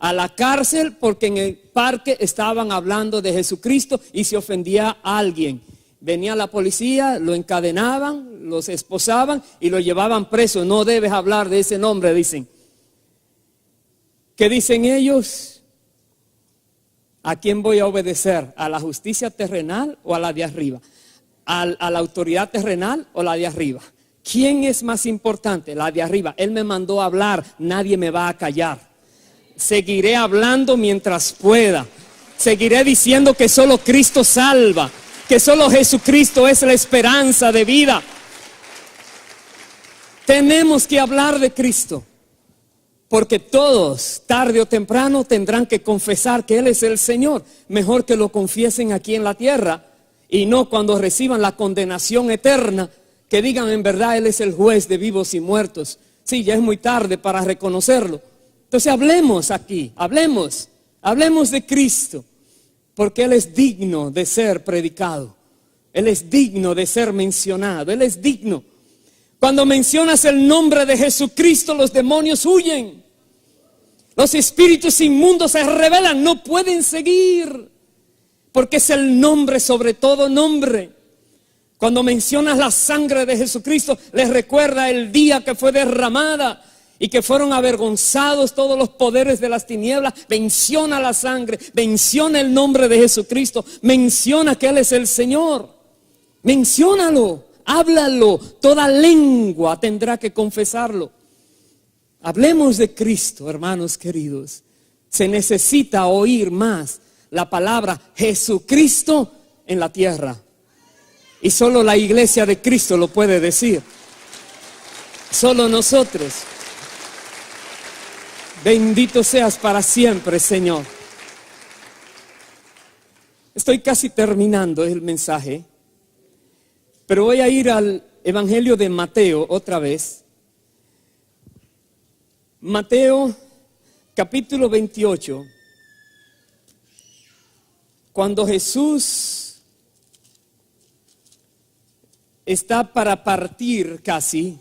a la cárcel porque en el parque estaban hablando de Jesucristo y se ofendía a alguien. Venía la policía, lo encadenaban, los esposaban y lo llevaban preso. No debes hablar de ese nombre, dicen. ¿Qué dicen ellos? ¿A quién voy a obedecer? ¿A la justicia terrenal o a la de arriba? ¿A la autoridad terrenal o la de arriba? ¿Quién es más importante? La de arriba. Él me mandó a hablar, nadie me va a callar. Seguiré hablando mientras pueda. Seguiré diciendo que solo Cristo salva, que solo Jesucristo es la esperanza de vida. Tenemos que hablar de Cristo. Porque todos, tarde o temprano, tendrán que confesar que Él es el Señor. Mejor que lo confiesen aquí en la tierra y no cuando reciban la condenación eterna, que digan en verdad Él es el juez de vivos y muertos. Sí, ya es muy tarde para reconocerlo. Entonces hablemos aquí, hablemos de Cristo, porque Él es digno de ser predicado. Él es digno de ser mencionado, Él es digno. Cuando mencionas el nombre de Jesucristo, los demonios huyen. Los espíritus inmundos se rebelan, no pueden seguir. Porque es el nombre sobre todo nombre. Cuando mencionas la sangre de Jesucristo, les recuerda el día que fue derramada y que fueron avergonzados todos los poderes de las tinieblas. Menciona la sangre, menciona el nombre de Jesucristo, menciona que Él es el Señor. Menciónalo. Háblalo, toda lengua tendrá que confesarlo. Hablemos de Cristo, hermanos queridos. Se necesita oír más la palabra Jesucristo en la tierra. Y solo la iglesia de Cristo lo puede decir. Solo nosotros. Bendito seas para siempre, Señor. Estoy casi terminando el mensaje. Pero voy a ir al Evangelio de Mateo otra vez. Mateo capítulo 28. Cuando Jesús está para partir casi,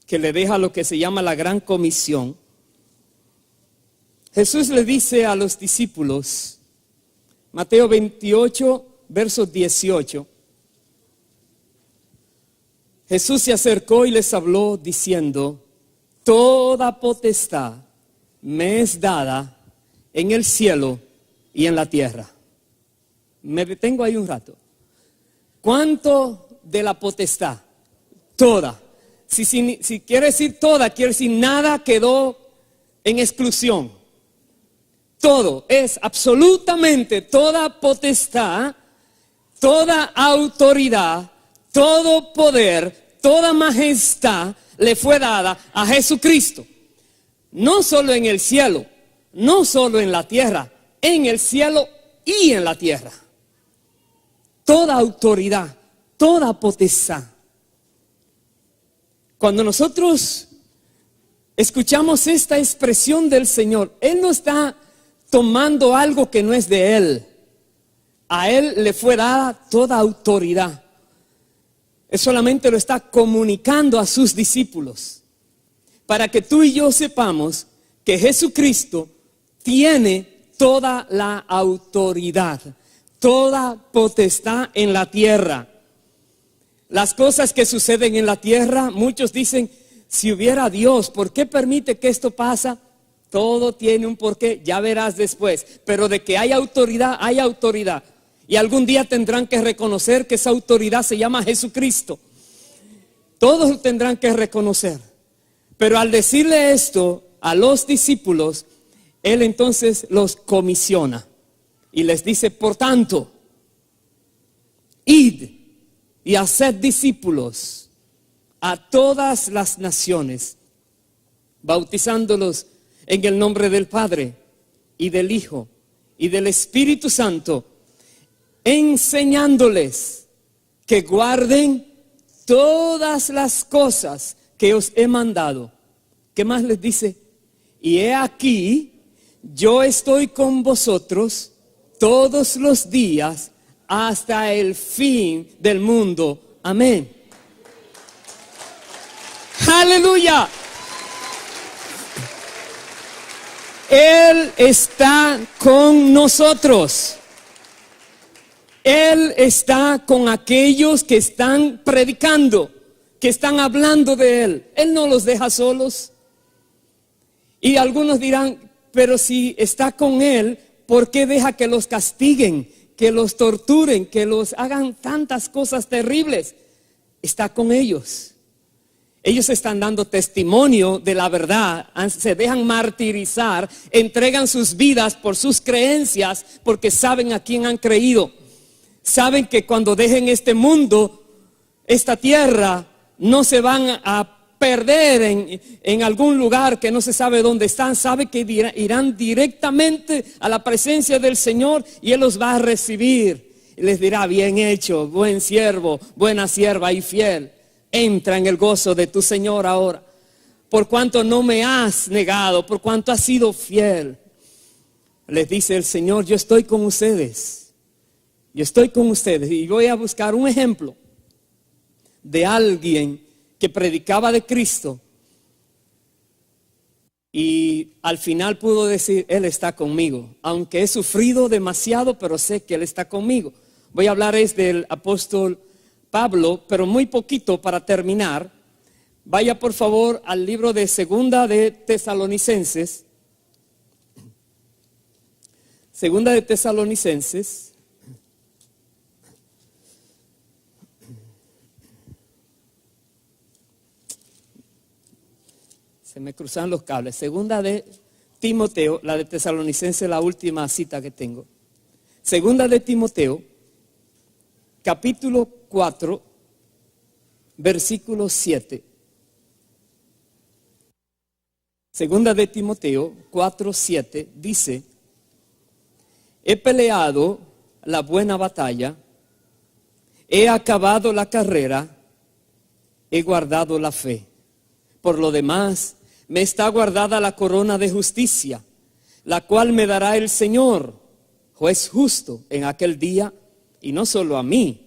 que le deja lo que se llama la gran comisión, Jesús le dice a los discípulos, Mateo 28, verso 18, Jesús se acercó y les habló diciendo, toda potestad me es dada en el cielo y en la tierra. Me detengo ahí un rato. ¿Cuánto de la potestad? Toda. Si quiere decir toda, quiere decir nada quedó en exclusión. Todo es absolutamente toda potestad, toda autoridad, todo poder, toda majestad le fue dada a Jesucristo. No solo en el cielo, no solo en la tierra, en el cielo y en la tierra. Toda autoridad, toda potestad. Cuando nosotros escuchamos esta expresión del Señor, Él no está tomando algo que no es de Él. A Él le fue dada toda autoridad. Él solamente lo está comunicando a sus discípulos para que tú y yo sepamos que Jesucristo tiene toda la autoridad, toda potestad en la tierra. Las cosas que suceden en la tierra, muchos dicen, si hubiera Dios, ¿por qué permite que esto pasa? Todo tiene un porqué, ya verás después. Pero de que hay autoridad, hay autoridad. Y algún día tendrán que reconocer que esa autoridad se llama Jesucristo. Todos lo tendrán que reconocer. Pero al decirle esto a los discípulos, Él entonces los comisiona. Y les dice, por tanto, id y haced discípulos a todas las naciones, bautizándolos en el nombre del Padre y del Hijo y del Espíritu Santo, enseñándoles que guarden todas las cosas que os he mandado. ¿Qué más les dice? Y he aquí, yo estoy con vosotros todos los días hasta el fin del mundo. Amén. Aleluya. Él está con nosotros. Él está con aquellos que están predicando, que están hablando de Él. Él no los deja solos. Y algunos dirán, pero si está con Él, ¿por qué deja que los castiguen, que los torturen, que los hagan tantas cosas terribles? Está con ellos. Ellos están dando testimonio de la verdad, se dejan martirizar, entregan sus vidas por sus creencias, porque saben a quién han creído. Saben que cuando dejen este mundo, esta tierra, no se van a perder en algún lugar que no se sabe dónde están. Saben que irán directamente a la presencia del Señor y Él los va a recibir. Y les dirá, bien hecho, buen siervo, buena sierva y fiel. Entra en el gozo de tu Señor ahora. Por cuanto no me has negado, por cuanto has sido fiel. Les dice el Señor, yo estoy con ustedes. Yo estoy con ustedes. Y voy a buscar un ejemplo de alguien que predicaba de Cristo. Y al final pudo decir, Él está conmigo. Aunque he sufrido demasiado, pero sé que Él está conmigo. Voy a hablar del apóstol Pablo, pero muy poquito para terminar. Vaya por favor al libro de Segunda de Tesalonicenses. Segunda de Tesalonicenses. Se me cruzan los cables. Segunda de Timoteo, la de Tesalonicenses, la última cita que tengo. Segunda de Timoteo, capítulo 4, versículo 7. Segunda de Timoteo 4, 7 dice, he peleado la buena batalla, he acabado la carrera, he guardado la fe. Por lo demás, me está guardada la corona de justicia, la cual me dará el Señor, juez justo, en aquel día, y no solo a mí,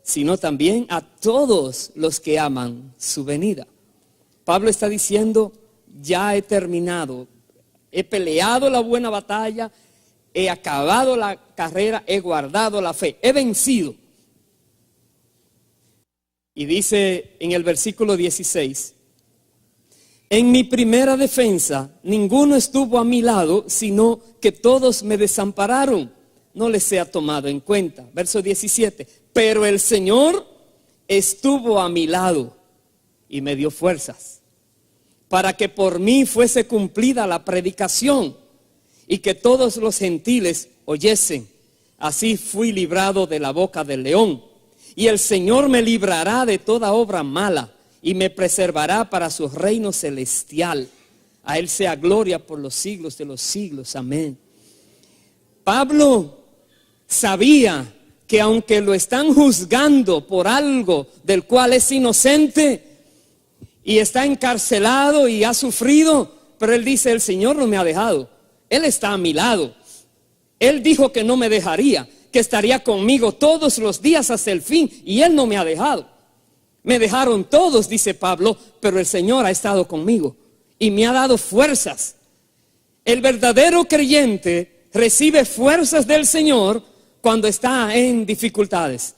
sino también a todos los que aman su venida. Pablo está diciendo, ya he terminado, he peleado la buena batalla, he acabado la carrera, he guardado la fe, he vencido. Y dice en el versículo 16, en mi primera defensa, ninguno estuvo a mi lado, sino que todos me desampararon. no les sea tomado en cuenta. Verso 17, pero el Señor estuvo a mi lado y me dio fuerzas para que por mí fuese cumplida la predicación y que todos los gentiles oyesen. Así fui librado de la boca del león. Y el Señor me librará de toda obra mala y me preservará para su reino celestial. A Él sea gloria por los siglos de los siglos. Amén. Pablo sabía que aunque lo están juzgando por algo del cual es inocente y está encarcelado y ha sufrido, pero él dice, el Señor no me ha dejado. Él está a mi lado. Él dijo que no me dejaría, que estaría conmigo todos los días hasta el fin, y Él no me ha dejado. Me dejaron todos, dice Pablo, pero el Señor ha estado conmigo y me ha dado fuerzas. El verdadero creyente recibe fuerzas del Señor cuando está en dificultades,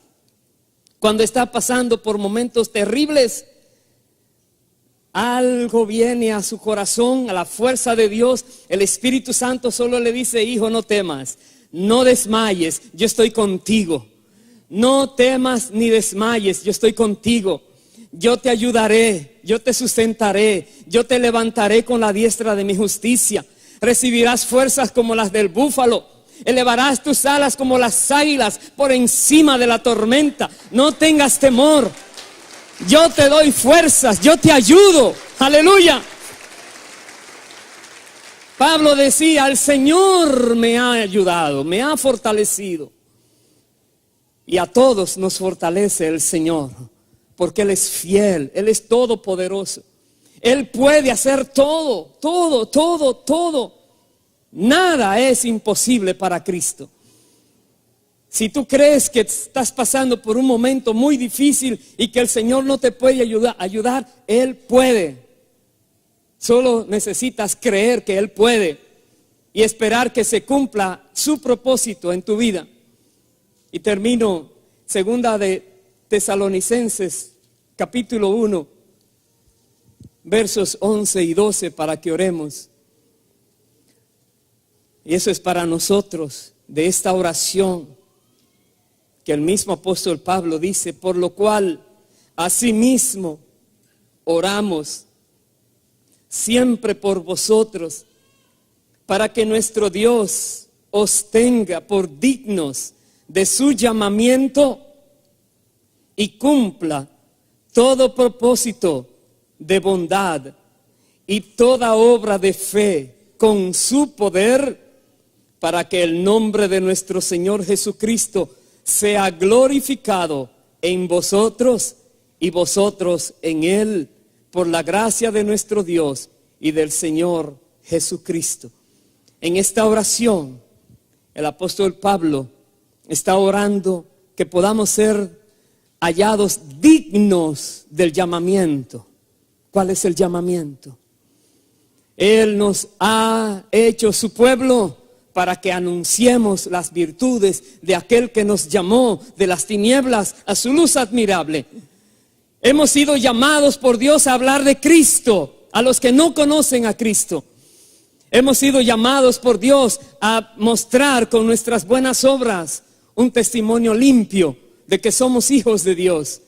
cuando está pasando por momentos terribles. Algo viene a su corazón, a la fuerza de Dios. El Espíritu Santo solo le dice, hijo, no temas, no desmayes, yo estoy contigo. No temas ni desmayes, yo estoy contigo. Yo te ayudaré, yo te sustentaré, yo te levantaré con la diestra de mi justicia. Recibirás fuerzas como las del búfalo. Elevarás tus alas como las águilas por encima de la tormenta. No tengas temor. Yo te doy fuerzas, yo te ayudo. Aleluya. Pablo decía, el Señor me ha ayudado, me ha fortalecido. Y a todos nos fortalece el Señor, porque Él es fiel, Él es todopoderoso. Él puede hacer todo, todo, todo, todo. Nada es imposible para Cristo. Si tú crees que estás pasando por un momento muy difícil y que el Señor no te puede ayudar, Él puede. Solo necesitas creer que Él puede y esperar que se cumpla su propósito en tu vida. Y termino, segunda de Tesalonicenses, capítulo 1, versos 11 y 12, para que oremos. Y eso es para nosotros, de esta oración que el mismo apóstol Pablo dice, por lo cual asimismo oramos siempre por vosotros, para que nuestro Dios os tenga por dignos de su llamamiento y cumpla todo propósito de bondad y toda obra de fe con su poder, para que el nombre de nuestro Señor Jesucristo sea glorificado en vosotros y vosotros en Él, por la gracia de nuestro Dios y del Señor Jesucristo. En esta oración, el apóstol Pablo está orando que podamos ser hallados dignos del llamamiento. ¿Cuál es el llamamiento? Él nos ha hecho su pueblo para que anunciemos las virtudes de aquel que nos llamó de las tinieblas a su luz admirable. Hemos sido llamados por Dios a hablar de Cristo a los que no conocen a Cristo. Hemos sido llamados por Dios a mostrar con nuestras buenas obras un testimonio limpio de que somos hijos de Dios.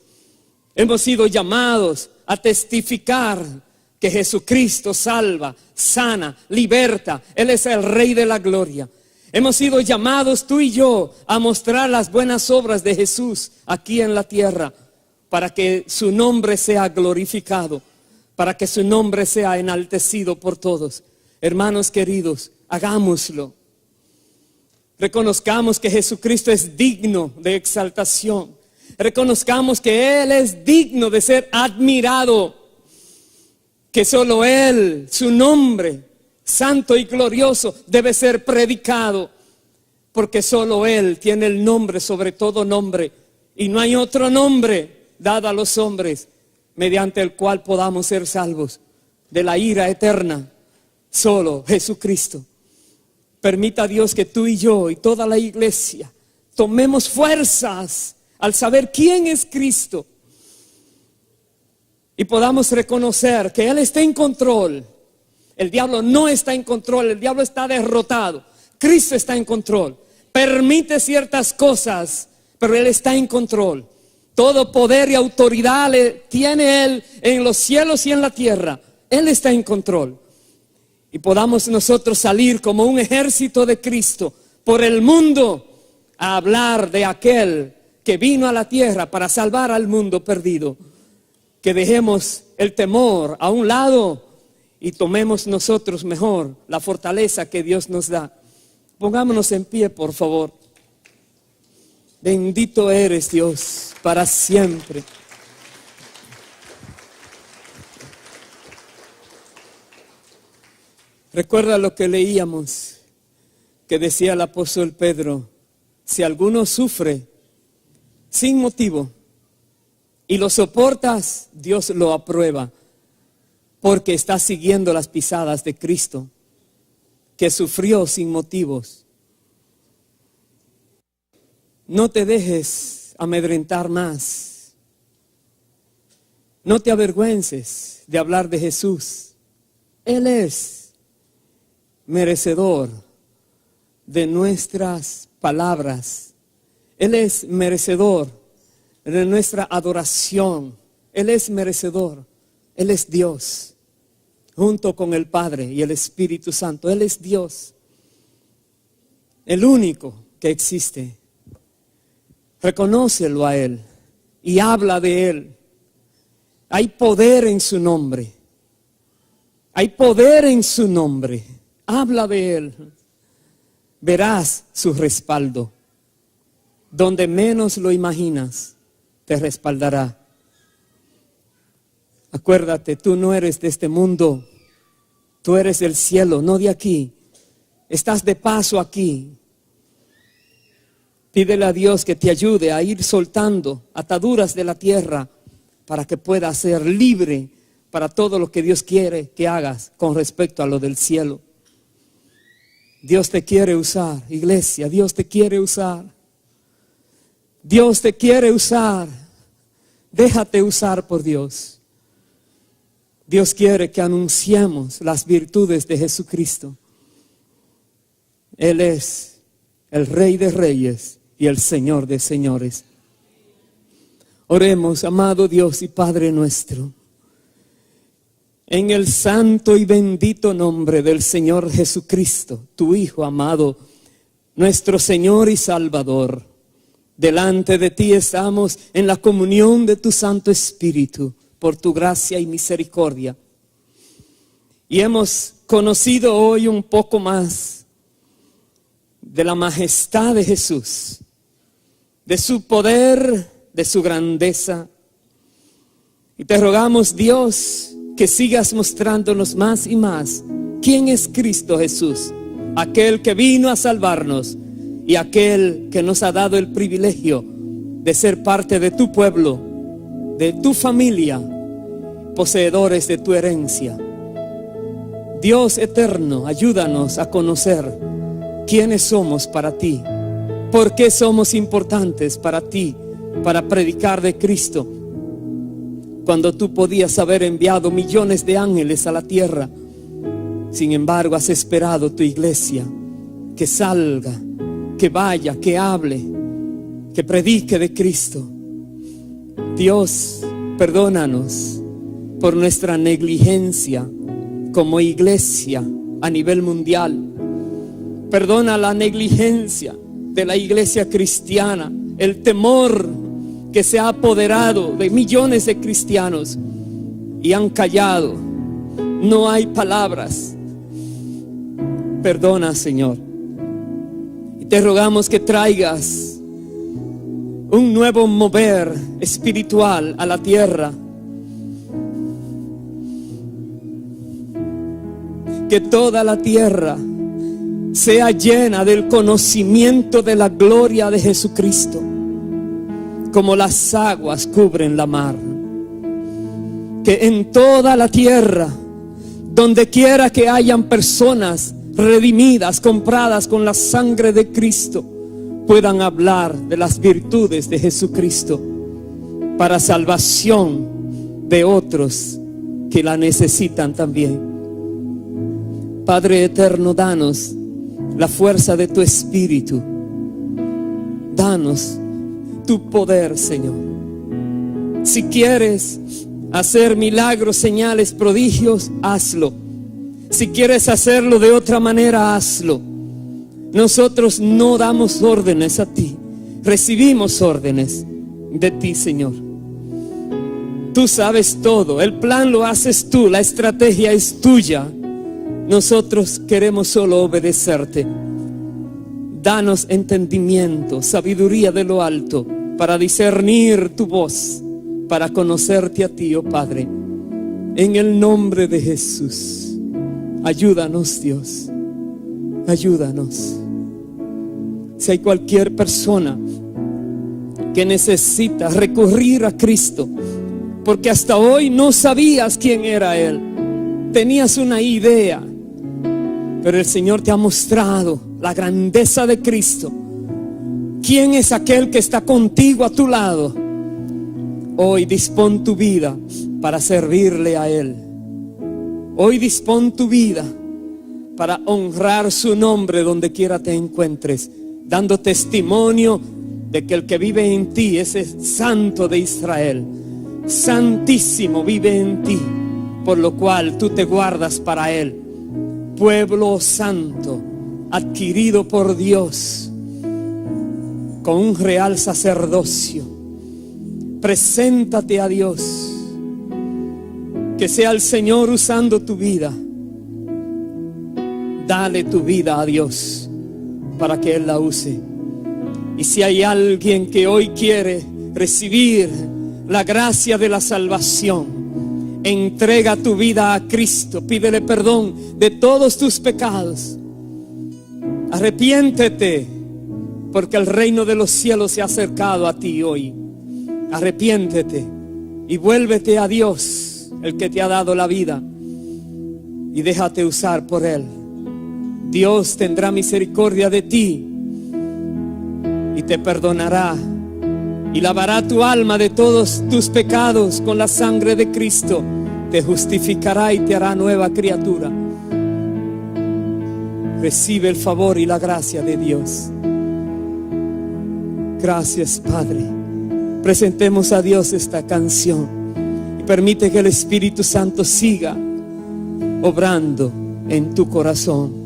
Hemos sido llamados a testificar que Jesucristo salva, sana, liberta. Él es el Rey de la gloria. Hemos sido llamados tú y yo a mostrar las buenas obras de Jesús aquí en la tierra, para que su nombre sea glorificado, para que su nombre sea enaltecido por todos. Hermanos queridos, hagámoslo. Reconozcamos que Jesucristo es digno de exaltación. Reconozcamos que Él es digno de ser admirado. Que solo Él, su nombre santo y glorioso, debe ser predicado, porque solo Él tiene el nombre sobre todo nombre, y no hay otro nombre dado a los hombres mediante el cual podamos ser salvos de la ira eterna. Solo Jesucristo. Permita Dios que tú y yo y toda la iglesia tomemos fuerzas al saber quién es Cristo, y podamos reconocer que Él está en control. El diablo no está en control, el diablo está derrotado. Cristo está en control. permite ciertas cosas, pero Él está en control. Todo poder y autoridad tiene Él en los cielos y en la tierra. Él está en control. Y podamos nosotros salir como un ejército de Cristo por el mundo a hablar de aquel que vino a la tierra para salvar al mundo perdido. Que dejemos el temor a un lado y tomemos nosotros mejor la fortaleza que Dios nos da. Pongámonos en pie, por favor. Bendito eres, Dios, para siempre. Recuerda lo que leíamos, que decía el apóstol Pedro: si alguno sufre sin motivo y lo soportas, Dios lo aprueba, porque está siguiendo las pisadas de Cristo, que sufrió sin motivos. No te dejes amedrentar más. No te avergüences de hablar de Jesús. Él es merecedor de nuestras palabras. Él es merecedor de nuestra adoración. Él es merecedor. Él es Dios, junto con el Padre y el Espíritu Santo. Él es Dios, el único que existe. Reconócelo a Él y habla de Él. Hay poder en su nombre. Hay poder en su nombre. Habla de Él. Verás su respaldo. Donde menos lo imaginas, te respaldará. Acuérdate, tú no eres de este mundo. Tú eres del cielo, no de aquí. Estás de paso aquí. Pídele a Dios que te ayude a ir soltando ataduras de la tierra para que puedas ser libre para todo lo que Dios quiere que hagas con respecto a lo del cielo. Dios te quiere usar, iglesia. Dios te quiere usar. Dios te quiere usar. Déjate usar por Dios. Dios quiere que anunciemos las virtudes de Jesucristo. Él es el Rey de Reyes y el Señor de Señores. Oremos, amado Dios y Padre nuestro, en el santo y bendito nombre del Señor Jesucristo, tu Hijo amado, nuestro Señor y Salvador. Delante de ti estamos en la comunión de tu Santo Espíritu, por tu gracia y misericordia. Y hemos conocido hoy un poco más de la majestad de Jesús, de su poder, de su grandeza. Y te rogamos, Dios, que sigas mostrándonos más y más quién es Cristo Jesús, aquel que vino a salvarnos y aquel que nos ha dado el privilegio de ser parte de tu pueblo, de tu familia, poseedores de tu herencia. Dios eterno, ayúdanos a conocer quiénes somos para ti, por qué somos importantes para ti, para predicar de Cristo, cuando tú podías haber enviado millones de ángeles a la tierra. Sin embargo, has esperado tu iglesia que salga, que vaya, que hable, que predique de Cristo. Dios, perdónanos por nuestra negligencia como iglesia a nivel mundial. Perdona la negligencia de la iglesia cristiana, el temor que se ha apoderado de millones de cristianos y han callado. No hay palabras. Perdona, Señor. Y te rogamos que traigas un nuevo mover espiritual a la tierra. Que toda la tierra sea llena del conocimiento de la gloria de Jesucristo, como las aguas cubren la mar. Que en toda la tierra, donde quiera que hayan personas redimidas, compradas con la sangre de Cristo, puedan hablar de las virtudes de Jesucristo para salvación de otros que la necesitan también. Padre eterno, danos la fuerza de tu Espíritu danos tu poder, Señor. Si quieres hacer milagros, señales, prodigios, hazlo. Si quieres hacerlo de otra manera, hazlo. Nosotros no damos órdenes a ti, recibimos órdenes de ti, Señor. Tú sabes todo, el plan lo haces tú, la estrategia es tuya. Nosotros queremos solo obedecerte. Danos entendimiento, sabiduría de lo alto, para discernir tu voz, para conocerte a ti, oh Padre. En el nombre de Jesús, ayúdanos, Dios, ayúdanos. Si hay cualquier persona que necesita recurrir a Cristo, porque hasta hoy no sabías quién era Él, tenías una idea, pero el Señor te ha mostrado la grandeza de Cristo. ¿Quién es aquel que está contigo a tu lado? Hoy dispón tu vida para servirle a Él. Hoy dispón tu vida para honrar su nombre donde quiera te encuentres, dando testimonio de que el que vive en ti es el Santo de Israel. Santísimo vive en ti, por lo cual tú te guardas para Él. Pueblo santo, adquirido por Dios, con un real sacerdocio. Preséntate a Dios. Que sea el Señor usando tu vida. Dale tu vida a Dios para que Él la use. Y si hay alguien que hoy quiere recibir la gracia de la salvación, entrega tu vida a Cristo, pídele perdón de todos tus pecados. Arrepiéntete, porque el reino de los cielos se ha acercado a ti hoy. Arrepiéntete y vuélvete a Dios, el que te ha dado la vida, y déjate usar por Él. Dios tendrá misericordia de ti y te perdonará y lavará tu alma de todos tus pecados con la sangre de Cristo. Te justificará y te hará nueva criatura. Recibe el favor y la gracia de Dios. Gracias, Padre. Presentemos a Dios esta canción y permite que el Espíritu Santo siga obrando en tu corazón.